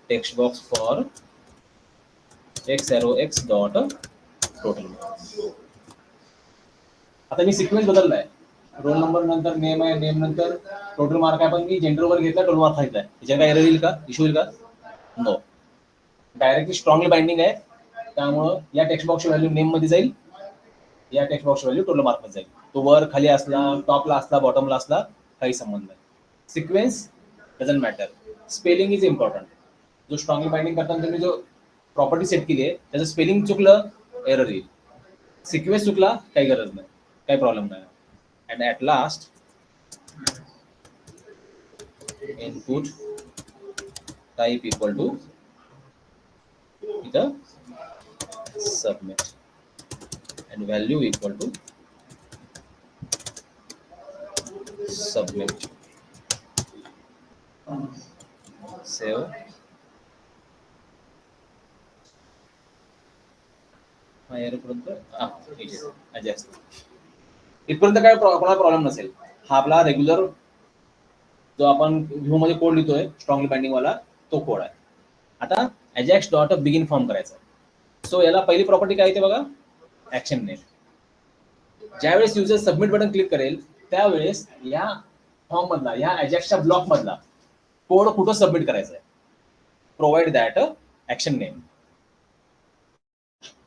text box for x arrow x dot total marks. आता मी सिक्वेन्स बदललाय. रोल नंबर नंतर नेम आहे, नेम नंतर टोटल मार्क आहे, पण मी जेंडर वर घेतला, टोटल मार्क सांगितलाय. त्याच्यात काय एरर येईल का, इश्यू येईल का? नो. डायरेक्टली स्ट्रॉंगली बाइंडिंग आहे. त्यामुळं या टेक्स्ट बॉक्सची व्हॅल्यू नेम मध्ये जाईल, या टेक्स्ट बॉक्सची व्हॅल्यू टोटल मार्क मध्ये जाईल. तो वर खाली असला, टॉपला असला, बॉटमला असला, काही संबंध नाही. Sequence doesn't matter. Spelling is important. जो स्ट्रॉंगली बाइंडिंग करताना तुम्ही जो प्रॉपर्टी सेट केली आहे त्याचं स्पेलिंग चुकलं एरर येईल. सिक्वेन्स चुकला काही गरज नाही, काही प्रॉब्लेम नाही. And at last input type equal to इथं submit and value equal to submit. Save. इथपर्यंत काय कोणाला प्रॉब्लेम नसेल. हा आपला रेग्युलर जो आपण व्ह्यू मध्ये कोड लिहितोय स्ट्रॉंगली बाइंडिंग वाला तो कोड आहे. आता अजॅक्स डॉट बिगिन फॉर्म करायचा. सो याला पहिली प्रॉपर्टी काय येते बघा, ऍक्शन नेम. ज्यावेळेस युजर सबमिट बटन क्लिक करेल त्यावेळेस या फॉर्म मधला, या अजॅक्सच्या ब्लॉक मधला कोड कुठं सबमिट करायचा आहे. Provide that action name.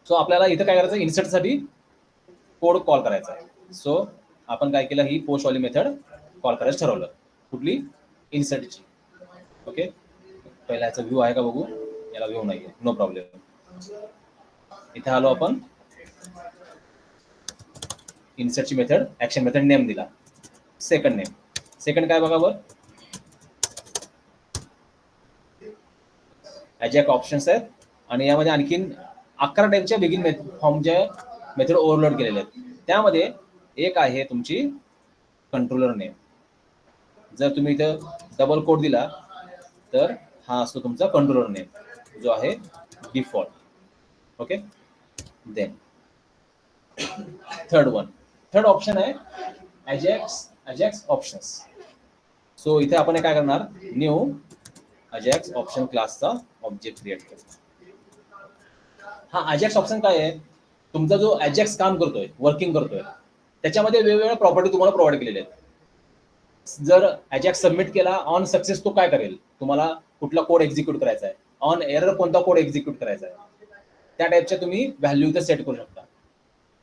So आपल्याला इथं काय करायचं, इन्सर्ट साठी कोड कॉल करायचा आहे. सो आपण काय केलं, ही पोस्ट वाली मेथड कॉल करायचं ठरवलं. कुठली, इन्सर्टची. ओके. पहिला याचा व्ह्यू आहे का बघू. याला व्ह्यू नाहीये, नो प्रॉब्लेम. इथे आलो आपण, इन्सर्टची मेथड, ऍक्शन मेथड नेम दिला. सेकंड नेम, सेकंड काय बघा वर, अजॅक ऑप्शन्स आहेत आणि यामध्ये आणखीन 11 टाईपच्या बिगिन फॉर्मच्या मेथड ओव्हरलोड केलेल्या आहेत. त्यामध्ये एक आहे तुमची कंट्रोलर नेम. जर तुम्ही इथं डबल कोड दिला तर हा असतो तुमचा कंट्रोलर नेम जो आहे default. Okay. Then third option आहे अजॅक्स ऑप्शन्स. सो इथे आपण काय करणार, न्यू अजॅक्स ऑप्शन क्लासचा ऑब्जेक्ट क्रिएट करतो. हा अजॅक्स ऑप्शन काय आहे, तुमचा जो अजॅक्स काम करतोय, वर्किंग करतोय, त्याच्यामध्ये वेगवेगळ्या प्रॉपर्टी तुम्हाला प्रोव्हाइड केलेल्या आहेत. जर अजॅक्स सबमिट केला ऑन सक्सेस, तो काय करेल, तुम्हाला कुठला कोड एक्झिक्यूट करायचा आहे, ऑन एरर कोणता कोड एक्झिक्यूट करायचा आहे, त्या टाईपच्या तुम्ही व्हॅल्यू इथं सेट करू शकता.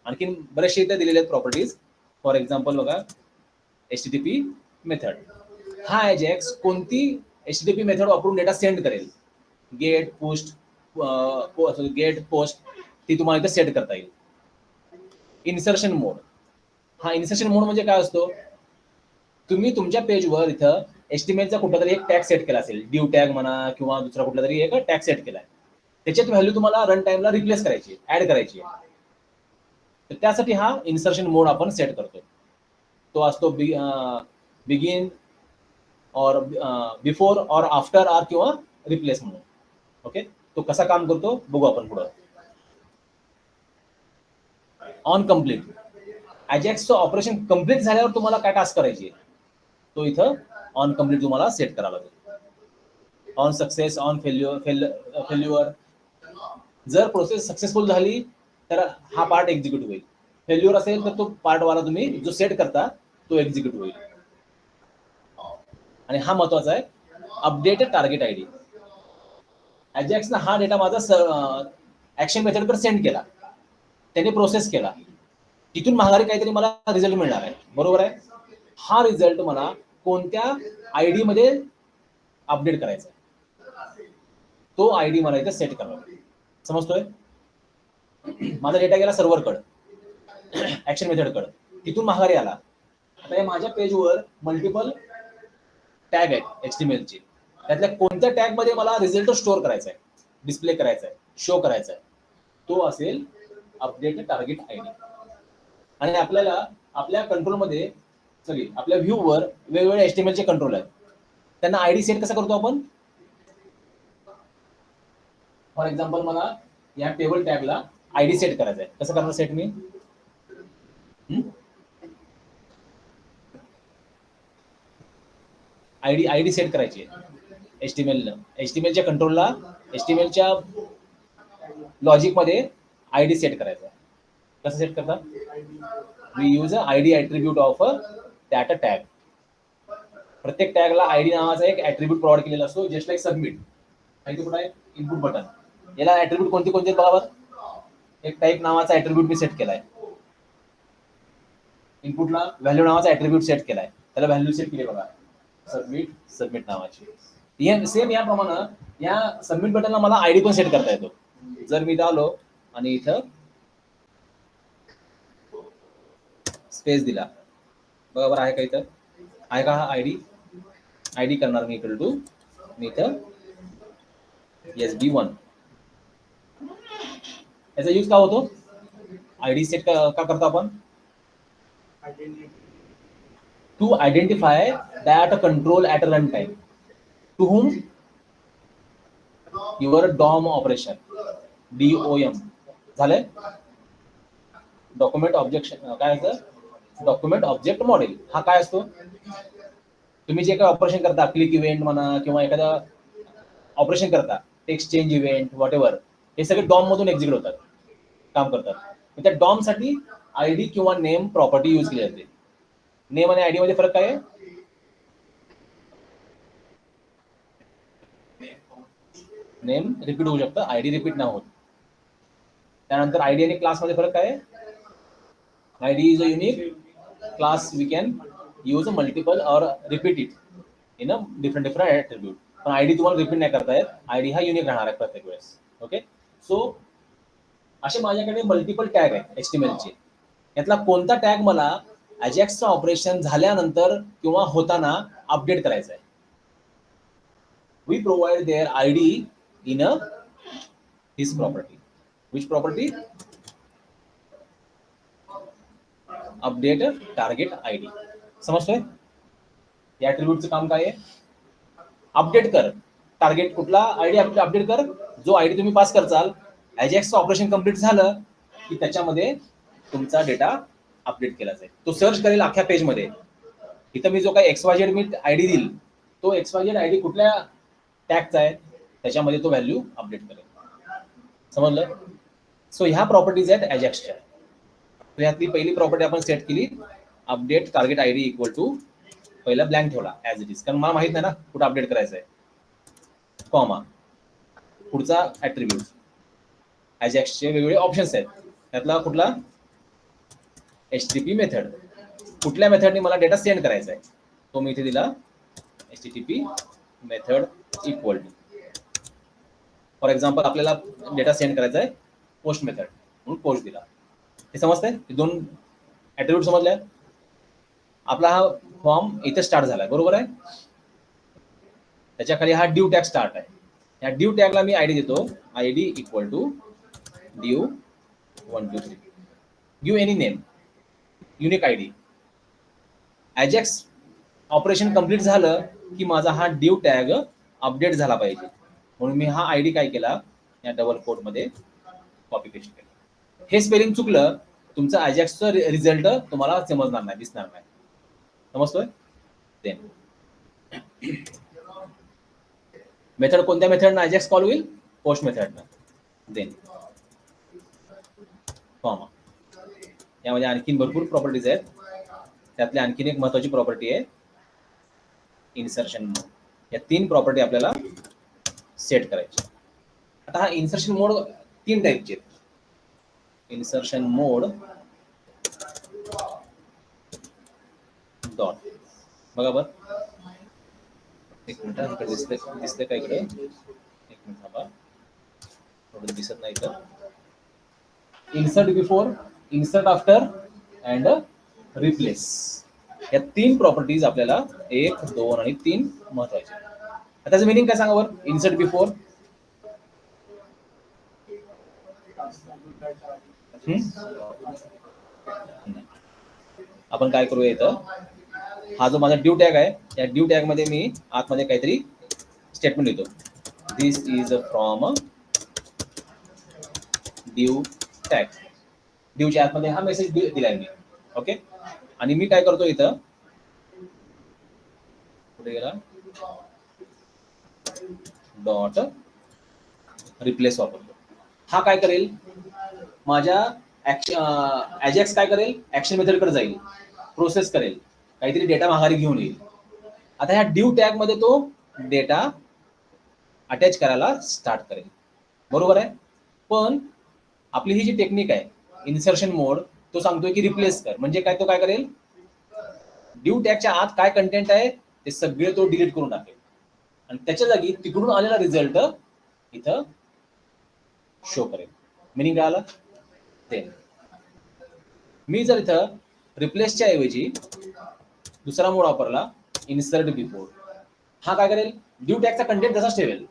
आणखीन बरेचसे इथे दिलेले आहेत प्रॉपर्टीज. फॉर एक्झाम्पल बघा, HTTP मेथड. हा अजॅक्स कोणती HTTP मेथड वापरून डेटा सेंड करेल, गेट पोस्ट, गेट पोस्ट, ती तुम्हाला इथं सेट करता येईल. इन्सर्शन मोड. हा इन्सर्शन मोड म्हणजे काय असतो, तुम्ही तुमच्या पेजवर इथं HTML चा कुठला तरी एक टॅग सेट केला असेल, ड्यू टॅग म्हणा किंवा दुसरा कुठला तरी एक टॅग सेट केलाय, त्याच्यात व्हॅल्यू तुम्हाला रन टाइमला रिप्लेस करायची, ऍड करायची आहे. तर त्यासाठी हा इन्सर्शन मोड आपण सेट करतो. तो असतो बिगिन और बिफोर और आफ्टर आर किंवा रिप्लेस म्हणून. ओके, तो कसा काम करतो बघू आपण पुढं. On complete. अजॅक्सचं ऑपरेशन कम्प्लीट झाल्यावर तुम्हाला काय टास्क करायची, तो इथं ऑन कम्प्लीट तुम्हाला सेट करावा लागेल. On success, on failure. जर प्रोसेस सक्सेसफुल झाली तर हा पार्ट एक्झिक्यूट होईल, फेल्युअर असेल तर तो पार्ट वाला तुम्ही जो सेट करता तो एक्झिक्यूट होईल. आणि हा महत्वाचा आहे, अपडेट टार्गेट आयडी. अजॅक्सना हा डेटा माझा ऍक्शन मेथडवर सेंड केला, त्याने प्रोसेस केला, तिथून माघारी काहीतरी मला रिझल्ट मिळणार आहे, बरोबर आहे. हा रिझल्ट मला कोणत्या आयडी मध्ये अपडेट करायचा आहे, तो आयडी मला इथे सेट करावा. समजतोय. माझा डेटा गेला सर्व्हरकडे, ऍक्शन मेथडकडे, तिथून माघारी आला. आता माझ्या पेजवर मल्टिपल टॅग आहेत HTML चे, त्यातल्या कोणत्या टॅग मध्ये मला रिझल्ट स्टोअर करायचा आहे, डिस्प्ले करायचा आहे, शो करायचा आहे, तो असेल अपडेट टार्गेट आयडी. आणि आपल्याला आपल्या कंट्रोलमध्ये सॉरी आपल्या व्ह्यूवर वेगवेगळे HTML चे कंट्रोल आहेत, त्यांना आयडी सेट कसा करतो आपण. फॉर एक्झाम्पल मला या टेबल टॅगला आयडी सेट करायचा आहे, कसं करणार सेट मी. आयडी सेट करायची आहे HTMLच्या कंट्रोलला, HTMLच्या लॉजिक मध्ये आयडी सेट करायचा आहे. कसं सेट करता, we use ID attribute of that tag. प्रत्येक टॅगला आयडी नावाचा एक ऍट्रिब्यूट प्रोव्हाइड केलेला असतो, जस्ट लाईक सबमिट. माहिती कुठं आहे, इनपुट बटन. याला ऍट्रिब्यूट कोणते कोणते बघावर, एक टाईप नावाचा ऍट्रिब्यूट मी सेट केलाय, इनपुटला व्हॅल्यू नावाचा ऍट्रिब्यूट सेट केलाय, त्याला व्हॅल्यू सेट केली बघा, सबमिट नावाची. सेम याप्रमाणे या सबमिट बटनला मला आयडी पण सेट करता येतो. जर मी इथं आलो आणि इथं स्पेस दिला, बरोबर आहे का, इथं आहे का हा आयडी करणार मी इक्वल टू, मी इथं SB1. याचा यूज का होतो, आयडी सेट का करतो आपण, to identify that control at run time to whom your DOM operation, DOM झालंय. डॉक्युमेंट ऑब्जेक्ट काय असतं, डॉक्युमेंट ऑब्जेक्ट मॉडेल. हा काय असतो, तुम्ही जे काय ऑपरेशन करता, क्लिक इव्हेंट म्हणा किंवा एखादा ऑपरेशन करता, text change event what ever, हे सगळे डॉम मधून एक्झिक्यूट होतात, काम करतात. त्या डॉम साठी आयडी किंवा नेम प्रॉपर्टी यूज केली जाते. नेम आणि आयडी मध्ये फरक काय आहे, नेम रिपीट होऊ शकतं, आयडी रिपीट नाही होत. त्यानंतर आयडी आणि क्लास मध्ये फरक काय आहे, ID is a unique class, we can use multiple और repeat it in a different attribute. पण आयडी तुम्हाला रिपीट नाही करता येत, आयडी हा युनिक राहणार आहे प्रत्येक वेळेस. ओके, सो असे माझ्याकडे मल्टिपल टॅग आहेत HTML चे. यातला कोणता टॅग मला अजॅक्सचं ऑपरेशन झाल्यानंतर किंवा होताना अपडेट करायचा आहे. We provide their ID in a his property. Which property, update target ID. समजतोय. या ऍट्रिब्यूटचं काम काय आहे, अपडेट कर टार्गेट, कुठला आयडी अपडेट कर, जो आयडी तुम्ही पास करचाल, अजॅक्सचं ऑपरेशन कंप्लीट झालं की त्याच्यामध्ये तुमचा डेटा अपडेट केला जाईल. तो सर्च करेल अख्ख्या पेजमध्ये. इथं मी जो काही XYZ मी आयडी दिल, तो XYZ आयडी कुठल्या टॅगचा आहे त्याच्यामध्ये तो व्हॅल्यू अपडेट करेल. समजलं. सो ह्या प्रॉपर्टीज आहेत अजॅक्सच्या. तर यातली पहिली प्रॉपर्टी आपण सेट केली, update target ID equal to पहिला ब्लँक ठेवला ॲज इट इज, कारण मला माहित नाही ना कुठं अपडेट करायचं आहे, कॉमा पुढचा ॲट्रिब्यूट. अजॅक्सचे वेगवेगळे ऑप्शन्स आहेत, त्यातला कुठला HTTP मेथड, कुठल्या मेथडने मला डेटा सेंड करायचा आहे तो मी इथे दिला HTTP method equal to. For example आपल्याला डेटा सेंड करायचा आहे पोस्ट मेथड म्हणून पोस्ट दिला. हे समजतंय, हे दोन ॲट्रिब्यूट समजले. आपला हा फॉर्म इथे स्टार्ट झालाय, बरोबर आहे. त्याच्या खाली हा ड्यू टॅग स्टार्ट आहे. या ड्यू टॅगला मी आयडी देतो, ID equal to div 1 2 3. Give any name, unique ID. AJAX operation complete झालं की माझा हा ड्यू टॅग अपडेट झाला पाहिजे, म्हणून मी हा आयडी काय केला, या डबल कोट मध्ये कॉपी पेस्ट केला. हे स्पेलिंग चुकलं, तुमचं अजॅक्सचं रिझल्ट तुम्हाला समजणार नाही, दिसणार नाही. समजतोय. देन मेथड कोणत्या मेथडनं अजॅक्स कॉल होईल, पोस्ट मेथडनं. Then comma. यामध्ये आणखीन भरपूर प्रॉपर्टीज आहेत, त्यातली आणखीन एक महत्वाची प्रॉपर्टी आहे इन्सर्शन मोड. या 3 प्रॉपर्टी आपल्याला सेट करायच्या. आता हा इन्सर्शन मोड 3 टाईपचे आहेत. इन्सर्शन मोड डॉट, बघा बरं, एक मिनिट, इकडे दिसते का इकडे, एक मिनिट थांबा, थोडं दिसत नाही तर. Insert before, insert after and replace. या 3 प्रॉपर्टीज आपल्याला 1 2 आणि 3 महत्वाचे. आता त्याचं मिनिंग काय सांगा बरं. इन्सर्ट बिफोर, आपण काय करूया इथं, हा जो माझा ड्यू टॅग आहे, या ड्यू टॅग मध्ये मी आतमध्ये काहीतरी स्टेटमेंट लिहितो, दिस इज फ्रॉम ड्यू टॅग. ड्यूच्या आतमध्ये हा मेसेज दिलाय मी, ओके. आणि मी काय करतो इथं, कुठे गेला, डॉट रिप्लेस वापरतो. हा काय करेल, माझ्या अजॅक्स काय करेल, ऍक्शन मेथडकडे जाईल, प्रोसेस करेल, काहीतरी डेटा माघारी घेऊन येईल. आता ह्या ड्यू टॅग मध्ये तो डेटा अटॅच करायला स्टार्ट करेल, बरोबर आहे. पण आपली ही जी टेक्निक आहे इन्सर्शन मोड, तो सांगतोय की रिप्लेस कर. म्हणजे काय, तो काय करेल, ड्यू टॅगच्या आत काय कंटेंट आहे ते सगळे तो डिलीट करून टाकेल आणि त्याच्या जागी तिकडून आलेला रिझल्ट इथं शो करेल. मिनिंग काय आलं ते. मी जर इथं रिप्लेसच्या ऐवजी दुसरा मोड वापरला, इन्सर्ट बिफोर, हा काय करेल, ड्यू टॅगचा कंटेंट तसाच ठेवेल,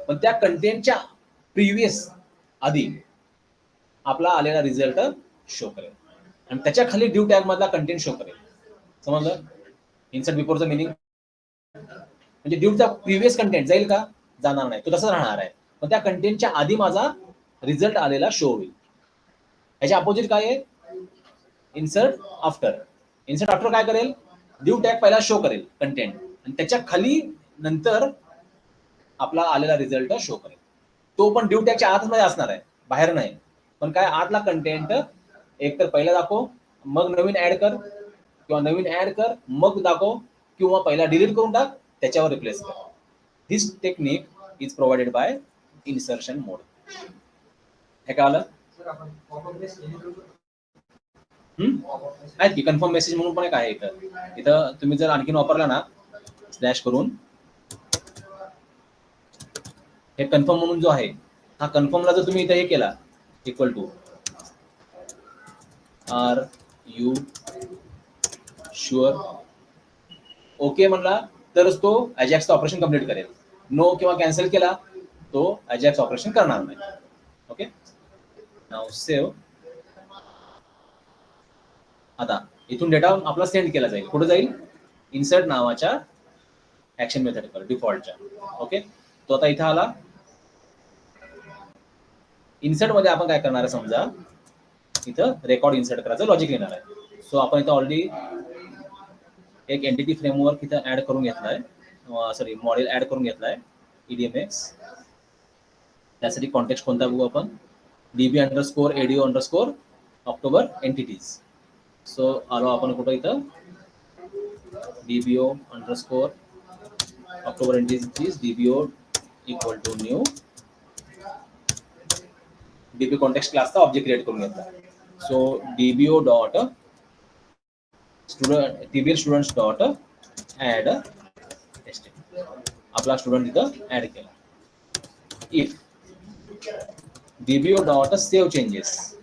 पण त्या कंटेंटच्या प्रिव्हियस आधी आपला आलेला रिझल्ट शो करेल आणि त्याच्या खाली ड्यू टॅग मधला कंटेंट शो करेल. समजलं. इन्सर्ट बिफोरचं मिनिंग म्हणजे ड्यूचा प्रिव्हियस कंटेंट जाईल का, जाणार नाही, तो तसंच राहणार आहे, पण त्या कंटेंटच्या आधी माझा रिझल्ट आलेला शो होईल. याच्या अपोजिट काय आहे, इन्सर्ट आफ्टर. इन्सर्ट आफ्टर काय करेल, ड्यू टॅग पहिला शो करेल कंटेंट आणि त्याच्या खाली नंतर आपला आलेला रिझल्ट शो करेल. तो पण ड्यू टॅगच्या आतमध्ये असणार आहे, बाहेर नाही. पण काय, आतला कंटेंट एक तर पहिला दाखव, मग नवीन ऍड कर, किंवा नवीन ऍड कर मग दाखव, किंवा पहिला डिलीट करून टाक त्याच्यावर रिप्लेस कर. This technique is provided by insertion mode. हे काय आलं, आहेत की कन्फर्म मेसेज म्हणून पण एक आहे इथं. इथं तुम्ही जर आणखीन वापरला ना, स्लॅश करून हे कन्फर्म म्हणून जो आहे, हा कन्फर्मला जर तुम्ही इथं हे केला, equal to are you sure okay म्हणला तरच तो अजॅक्सचं ऑपरेशन कंप्लीट करेल. नो किंवा कॅन्सल केला तो अजॅक्स ऑपरेशन करणार नाही. ओके, नाव सेव्ह. आता इथून डेटा आपला सेंड केला जाईल, कुठे जाईल, इन्सर्ट नावाच्या ऍक्शन मेथडवर डिफॉल्टच्या. ओके, तो आता इथं आला. इन्सर्ट मध्ये आपण काय करणार आहे, समजा इथं रेकॉर्ड इन्सर्ट करायचं लॉजिक येणार आहे. सो आपण इथं ऑलरेडी एक एंटिटी फ्रेमवर्क इथं ऍड करून घेतलाय, सॉरी मॉडेल ऍड करून घेतलाय EDMX. त्यासाठी कॉन्टेक्स्ट कोणता बघू आपण, db_ado_october entities. सो आलो आपण कुठं इथं dbo_october entities dbo equal to new db context क्लासचा ऑब्जेक्ट क्रिएट करून घेतला. So dbo dot tbl students dot add आपला स्टुडंट इथं ऍड केला. If dbo dot save changes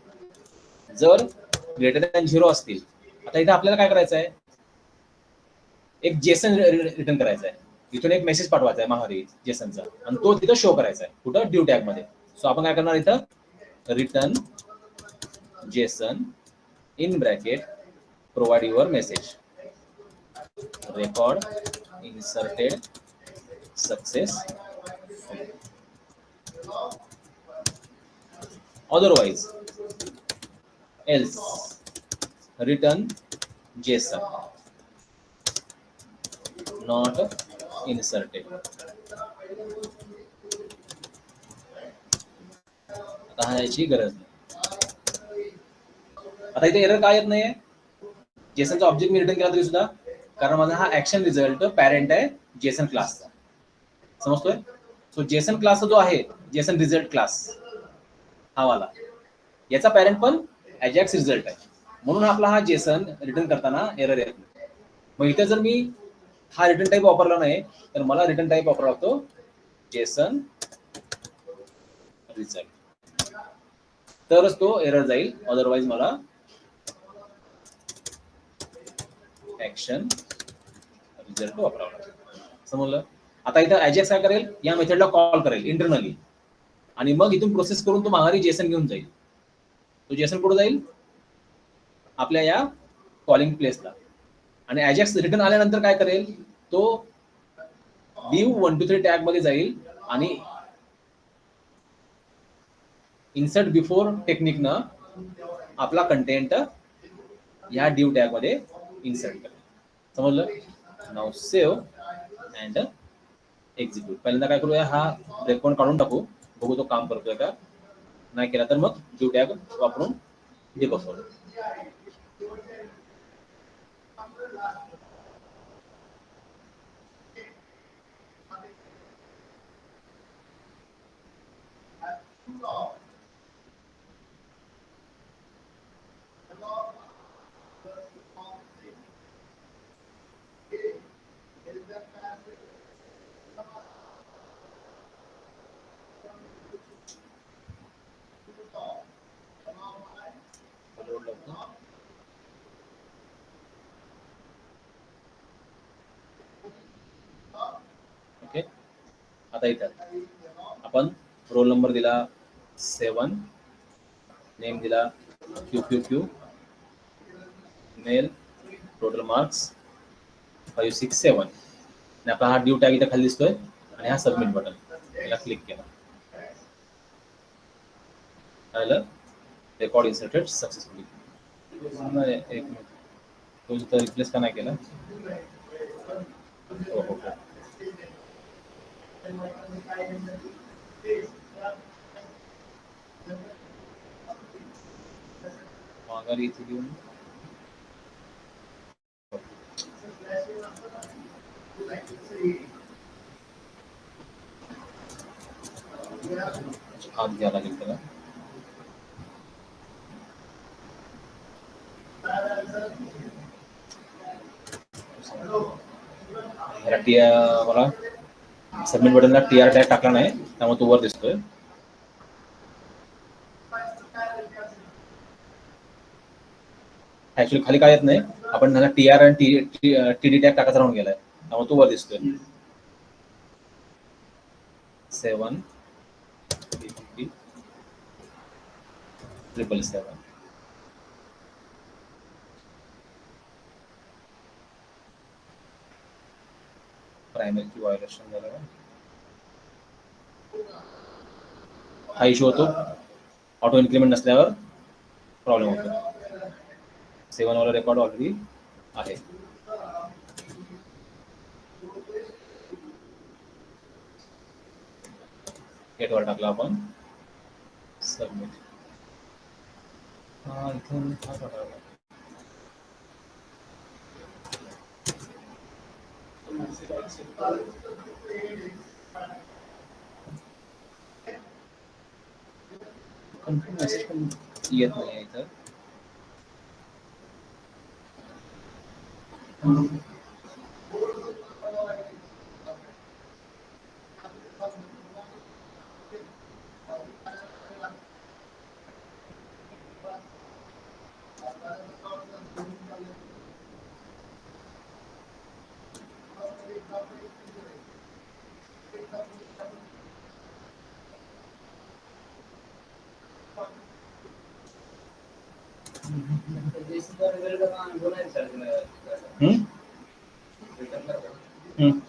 जर ग्रेटर दॅन 0 असतील, आता इथे आपल्याला काय करायचं आहे, एक जेसन रिटर्न करायचा आहे. इथून एक मेसेज पाठवायचा आहे माघारी जेसनचा आणि तो तिथं शो करायचा आहे कुठं ड्यू टॅग मध्ये. सो आपण काय करणार इथं return Jason in bracket provide your message record inserted success otherwise else return json not inserted. आता ह्याची गरज नाही. आता इथे एरर काय येत नाहीये, जेसनचा ऑब्जेक्ट मी रिटर्न केला तरी सुद्धा, कारण माझा हा ऍक्शन रिझल्ट पॅरेंट आहे जेसन क्लासचा. समजतोय? सो जेसन क्लास जो आहे जेसन रिझल्ट क्लास हा वाला, याचा पॅरेंट पण अजॅक्स रिझल्ट आहे, म्हणून आपला हा जेसन रिटर्न करताना एरर येत नाही. मग इथे जर मी हा रिटर्न टाईप वापरला नाही तर मला रिटर्न टाईप वापरावा लागतो जेसन रिझल्ट, तरच तो एरर जाईल. अदरवाईज मला ऍक्शन रिझल्ट वापरावा लागतो. समजलं? आता इथं अजॅक्स काय करेल, या मेथडला कॉल करेल इंटरनली आणि मग इथून प्रोसेस करून तो माघारी जेसन घेऊन जाईल. तो जेसन कुठे जाईल, आपल्या या कॉलिंग प्लेसला, आणि अजॅक्स रिटर्न आल्यानंतर काय करेल, तो div 1 2 3 टॅग मध्ये जाईल आणि इन्सर्ट बिफोर टेक्निकनं आपला कंटेंट या div टॅग मध्ये इन्सर्ट करेल. समजलं? नाव सेव्ह अँड एक्झिक्यूट. पहिल्यांदा काय करूया, हा ब्रेक पॉईंट काढून टाकू, बघू तो काम करतोय का. नाही केला तर मग div टॅग वापरून डिबग करू. ओके, आता इथं आपण रोल नंबर दिला 7, नेम दिला QQQ, मेल, टोटल मार्क्स 5 6 7, आणि आपला हा ड्यू टॅग इथे खाली दिसतोय आणि हा सबमिट बटन, याला क्लिक केला, आलं रेकॉर्ड इन्सर्टेड सक्सेसफुली. एक मिनिट, तो इथं रिप्लेस का नाही केला. हो हो हो, माघारी इथे घेऊन आत घ्यायला लागेल त्याला. मला सबमिट बटनला TR टॅग टाकला नाही, त्यामुळे तो वर दिसतोय. ऍक्च्युली खाली काय येत नाही, आपण त्याला TR आणि TD टॅग टाकायचा राहून गेलाय, त्यामुळे तो वर दिसतोय. 7 777 प्रायमरी व्हायोलेशन झालं, हा इश्यू होतो. ऑटो इन्क्रीमेंट नसल्यावर प्रॉब्लेम होतो. 7 वाला रेकॉर्ड ऑलरेडी आहे. गेटवर टाकला आपण, सबमिट. हा इथून हा पाठवला. मेसेज पण येत नाही इथं. हम्म? हम्म.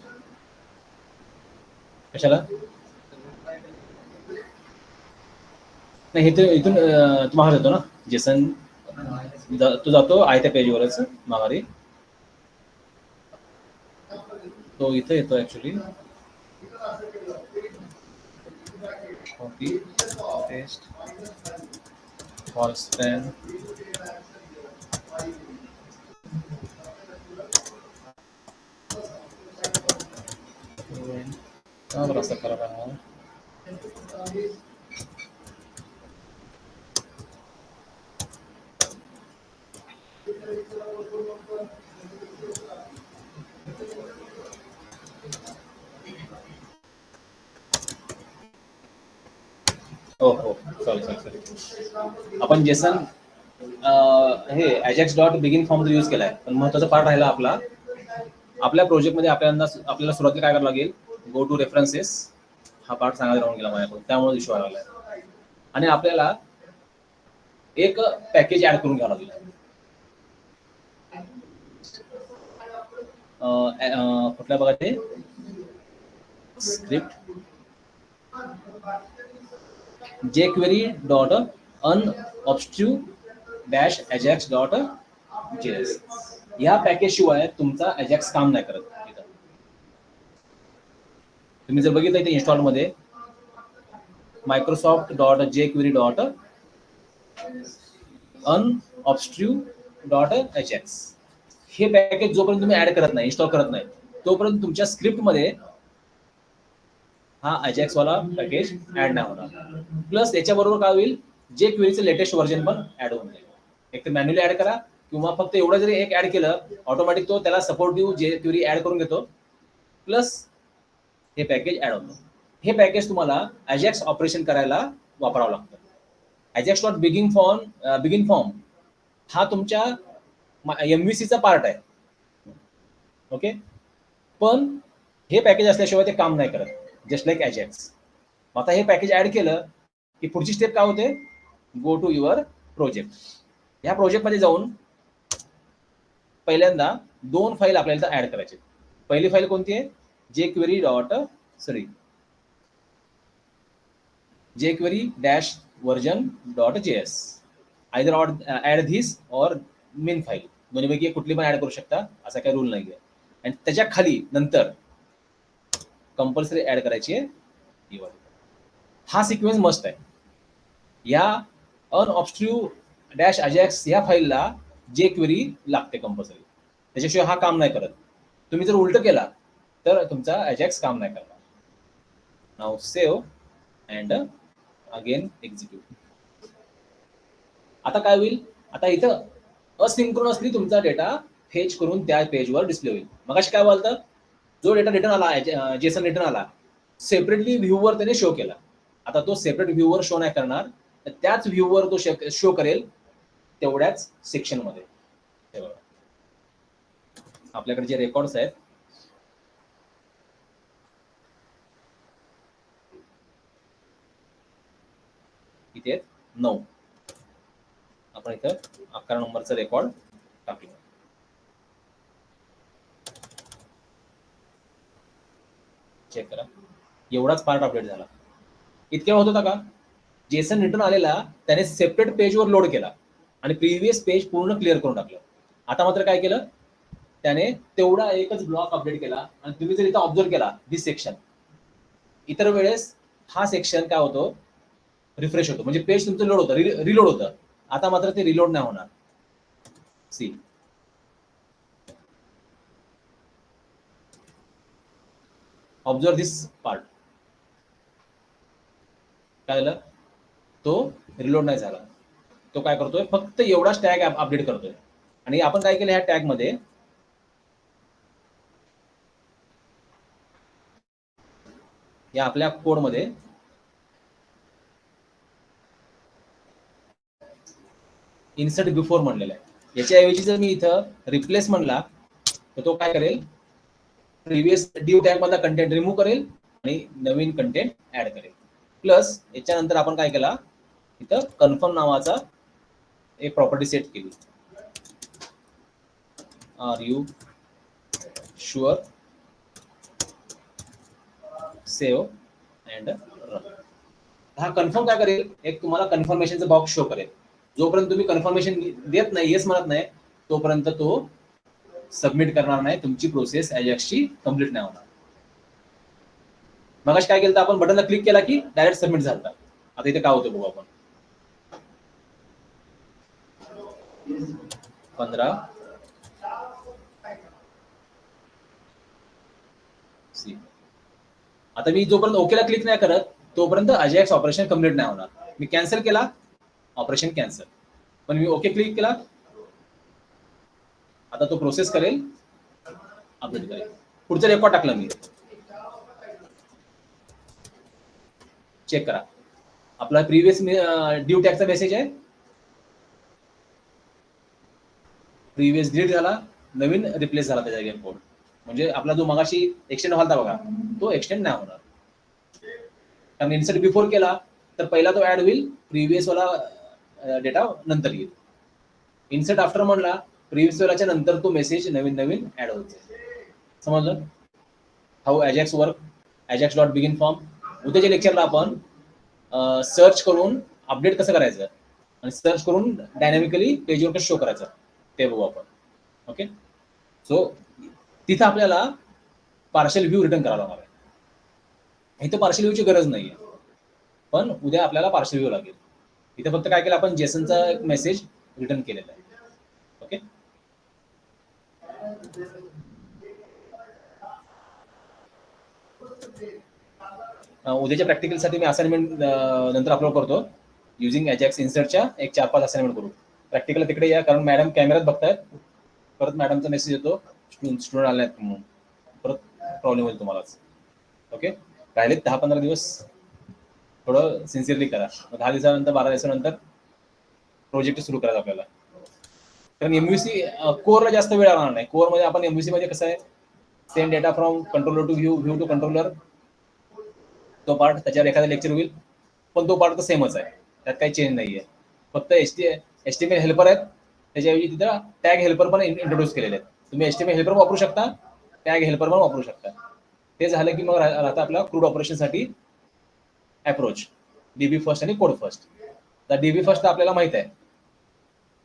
कशाला नाही इथून इथून तू माघार येतो ना जेसन तू जातो आहे त्या पेजवरच माघारी तो इथे येतो ऍक्च्युली कॉपी पेस्ट फॉल्स पेन का बरं असं करत आहे हो हो सॉरी सॉरी सॉरी आपण जेसन हे AJAX dot begin form use केलाय पण महत्वाचा पार्ट राहिला आपला आपल्या प्रोजेक्टमध्ये आपल्याला सुरुवातीला काय करावं लागेल गो टू रेफरन्सेस हा पार्ट सांगायला राहून गेला माझ्याकडून त्यामुळे इश्यू आला आणि आपल्याला एक पॅकेज ऍड करून घ्यावं लागेल कुठल्या बघा ते script jQuery dot unobstruct dash ajax dot js या पॅकेज शिवाय तुमचा अजॅक्स काम नाही करत इथं. तुम्ही जर बघितलं इथे इन्स्टॉल मध्ये Microsoft dot jQuery dot unobstruct dot ajax हे पॅकेज जोपर्यंत तुम्ही ऍड करत नाही इन्स्टॉल करत नाही तोपर्यंत तुमच्या स्क्रिप्ट मध्ये हा अजॅक्स वाला पॅकेज ऍड नाही होणार प्लस याच्याबरोबर काय होईल जे क्वेरीचं लेटेस्ट व्हर्जन पण ऍड होऊन जाईल एक तर मॅन्युअली ऍड करा किंवा फक्त एवढं जरी एक ऍड केलं ऑटोमॅटिक तो त्याला सपोर्ट देऊ जे क्वेरी ऍड करून घेतो प्लस हे पॅकेज ऍड होतं हे पॅकेज तुम्हाला अजॅक्स ऑपरेशन करायला वापरावं लागतं अजॅक्स डॉट बिगिन फॉर्म हा तुमच्या एमव्हीसीचा पार्ट आहे ओके पण हे पॅकेज असल्याशिवाय ते काम नाही करत जस्ट लाईक अजॅक्स आता हे पॅकेज ऍड केलं की पुढची स्टेप काय होते गो टू युअर प्रोजेक्ट ह्या प्रोजेक्टमध्ये जाऊन पहिल्यांदा दोन फाईल आपल्याला ऍड करायचे पहिली फाईल कोणती आहे jQuery dot sorry jQuery dash version dot JS either add this or main file दोन्हीपैकी कुठली पण ऍड करू शकता असा काही रूल नाही आहे आणि त्याच्या खाली नंतर कंपल्सरी ऍड करायची आहे हा सिक्वेन्स मस्ट आहे या अनऑब्स्ट्रू डॅश अजॅक्स या फाईलला jQuery लागते कंपल्सरी त्याच्याशिवाय हा काम नाही करत तुम्ही जर उलट केला तर तुमचा अजॅक्स काम नाही करणार नाव सेव्ह अँड अगेन एक्झिक्यूट आता काय होईल आता इथं असिंक्रोनसली तुमचा डेटा फेच करून त्या पेजवर डिस्प्ले होईल मगाशी काय बोलतं जो डेटा रिटर्न आला जेसन रिटर्न आला सेपरेटली व्ह्यूवर त्याने शो केला आता तो सेपरेट व्ह्यूवर शो नाही करणार तर त्याच व्ह्यूवर तो शो करेल तेवढ्याच सेक्शन मध्ये आपल्याकडे जे रेकॉर्ड्स आहेत इथे 9 आपण इथं 11 नंबरचा रेकॉर्ड टाकूया चेक करा एवढाच पार्ट अपडेट झाला इतक्या होत होता का जेसन रिटर्न आलेला त्याने सेपरेट पेजवर लोड केला आणि प्रिव्हियस पेज पूर्ण क्लिअर करून टाकलं आता मात्र काय केलं त्याने तेवढा एकच ब्लॉक अपडेट केला आणि तुम्ही जर इथं ऑब्झर्व केला दिस सेक्शन इतर वेळेस हा सेक्शन काय होतो रिफ्रेश होतो म्हणजे पेज तुमचं लोड होतं रिलोड होतं आता मात्र ते रिलोड नाही होणार. सी ऑब्झर्व दिस पार्ट. काय झालं, तो रिलोड नाही झाला. तो काय करतोय, फक्त एवढाच टॅग अपडेट करतोय. आणि आपण काय केलं ह्या टॅग मध्ये, या आपल्या कोड मध्ये इन्सर्ट बिफोर म्हणलेलं आहे. याच्याऐवजी जर मी इथं रिप्लेस म्हणला तर तो काय करेल, प्रिव्हियस ड्यू टॅग मधला कंटेंट रिमूव्ह करेल आणि नवीन कंटेंट ऍड करेल. प्लस याच्यानंतर आपण काय केला, इथं कन्फर्म नावाचा एक प्रॉपर्टी सेट केली. Are you sure, save and run. हा कन्फर्म काय करेल, एक तुम्हाला कन्फर्मेशनचा बॉक्स शो करेल. जोपर्यंत तुम्ही कन्फर्मेशन देत नाही, येस म्हणत नाही, तोपर्यंत तो सबमिट करणार नाही. तुमची प्रोसेस अजॅक्सची कंप्लीट नाही होणार. मगाशी काय केलं, आपण बटनला क्लिक केला की डायरेक्ट सबमिट झालं. आता इथे काय होतं बघू आपण. 15 सी. आता मी जोपर्यंत ओकेला क्लिक नाही करत तोपर्यंत अजॅक्स ऑपरेशन कंप्लीट नाही होणार. मी कॅन्सल केला, ऑपरेशन कॅन्सल. पण मी ओके क्लिक केला, आता तो प्रोसेस करेल, अपडेट करेल. पुढचा रेकॉर्ड टाकला मी, चेक करा. आपला प्रिव्हियस ड्यू टॅगचा मेसेज आहे, प्रिव्हियस डिलीट झाला, नवीन रिप्लेस झाला त्याच्या जागेवर कोड. म्हणजे आपला जो मगाशी एक्सटेंड व्हालता बघा, तो एक्सटेंड नाही होणार. कारण इन्सर्ट बिफोर केला तर पहिला तो ऍड होईल, प्रिव्हियस वाला डेटा नंतर येईल. इन्सर्ट आफ्टर म्हणला, प्रिव्हियस वालाच्या नंतर तो मेसेज नवीन नवीन ऍड होतो. समजलं how Ajax work, Ajax dot begin form. उद्याच्या लेक्चरला आपण सर्च करून अपडेट कसं करायचं आणि सर्च करून डायनॅमिकली पेजवर कसं शो करायचं ते बघू आपण. ओके, सो तिथं आपल्याला पार्शल व्ह्यू रिटर्न करावा लागणार आहे. इथं पार्शल व्ह्यूची गरज नाहीये, पण उद्या आपल्याला पार्शल व्ह्यू लागेल. इथे फक्त काय केलं आपण, जेसनचा एक मेसेज रिटर्न केलेला आहे. ओके, उद्याच्या प्रॅक्टिकलसाठी मी असाइनमेंट नंतर अपलोड करतो. युझिंग अजॅक्स इन्सर्टच्या एक 4-5 असाइनमेंट करू. प्रॅक्टिकल तिकडे या, कारण मॅडम कॅमेऱ्यात बघतायत. परत मॅडमचा मेसेज येतो स्टुडंट आले नाहीत म्हणून, परत प्रॉब्लेम होईल तुम्हालाच. ओके, राहिले 10-15 दिवस थोडं सिन्सिअरली करा. 10 दिवसानंतर 12 दिवसानंतर प्रोजेक्ट सुरू करायचा आपल्याला. कारण एमव्हीसी कोरला जास्त वेळ लागणार नाही. कोर मध्ये आपण एमव्हीसी मध्ये कसं आहे, send data from controller to view, view to controller, तो पार्ट त्याच्यावर एखादा लेक्चर होईल. पण तो पार्ट तर सेमच आहे, त्यात काही चेंज नाहीये. फक्त एचटीएमएल हेल्पर आहेत, त्याच्याऐवजी तिथं टॅग हेल्पर पण इंट्रोड्यूस केलेले आहेत. तुम्ही एचटीएमएल हेल्पर वापरू शकता, टॅग हेल्पर पण वापरू शकता. ते झालं की मग राहता आपला क्रूड ऑपरेशनसाठी अप्रोच, डीबी फर्स्ट आणि कोड फर्स्ट. तर डीबी फर्स्ट आपल्याला माहित आहे,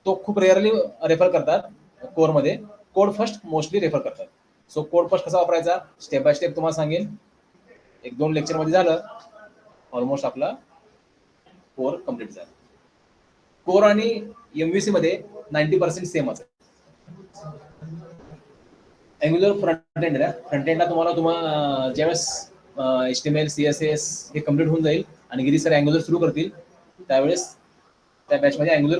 तो खूप रेअरली रेफर करतात कोरमध्ये. कोड फर्स्ट मोस्टली रेफर करतात. सो कोड फर्स्ट कसा वापरायचा स्टेप बाय स्टेप तुम्हाला सांगेन. 1-2 लेक्चर मध्ये झालं, ऑलमोस्ट आपला कोर कम्प्लीट झाला. कोर आणि एमव्हीसी मध्ये 90% सेमच आहे. अँग्युलर फ्रंट एंड आहे. फ्रंट एंडला तुम्हाला ज्यावेळेस HTML CSS हे कम्प्लीट होऊन जाईल आणि गिरीश सर अँग्युलर सुरू करतील, त्यावेळेस त्या बॅचमध्ये अँग्युलर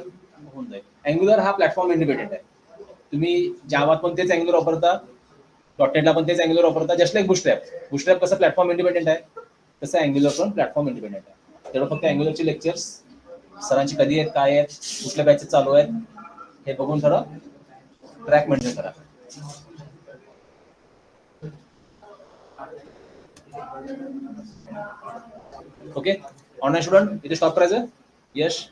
होऊन जाईल. अँग्युलर हा प्लॅटफॉर्म इंडिपेंडेंट आहे. तुम्ही जावात पण तेच अँग्युलर वापरता, डॉटनेटला पण तेच अँग्युलर वापरता, जस्ट लाईक बुटस्ट्रॅप. बुटस्ट्रॅप कसं प्लॅटफॉर्म इंडिपेंडेंट आहे, तसं अँग्युलर पण प्लॅटफॉर्म इंडिपेंडेंट आहे. तेवढं फक्त अँग्युलरचे लेक्चर्स सरांची कधी आहेत, काय आहेत, कुठल्या बॅचेस चालू आहेत हे बघून थोडं ट्रॅक मेंटेन करा. ओके, ऑनलाईन स्टुडंट इथे स्टॉप करायचं. यश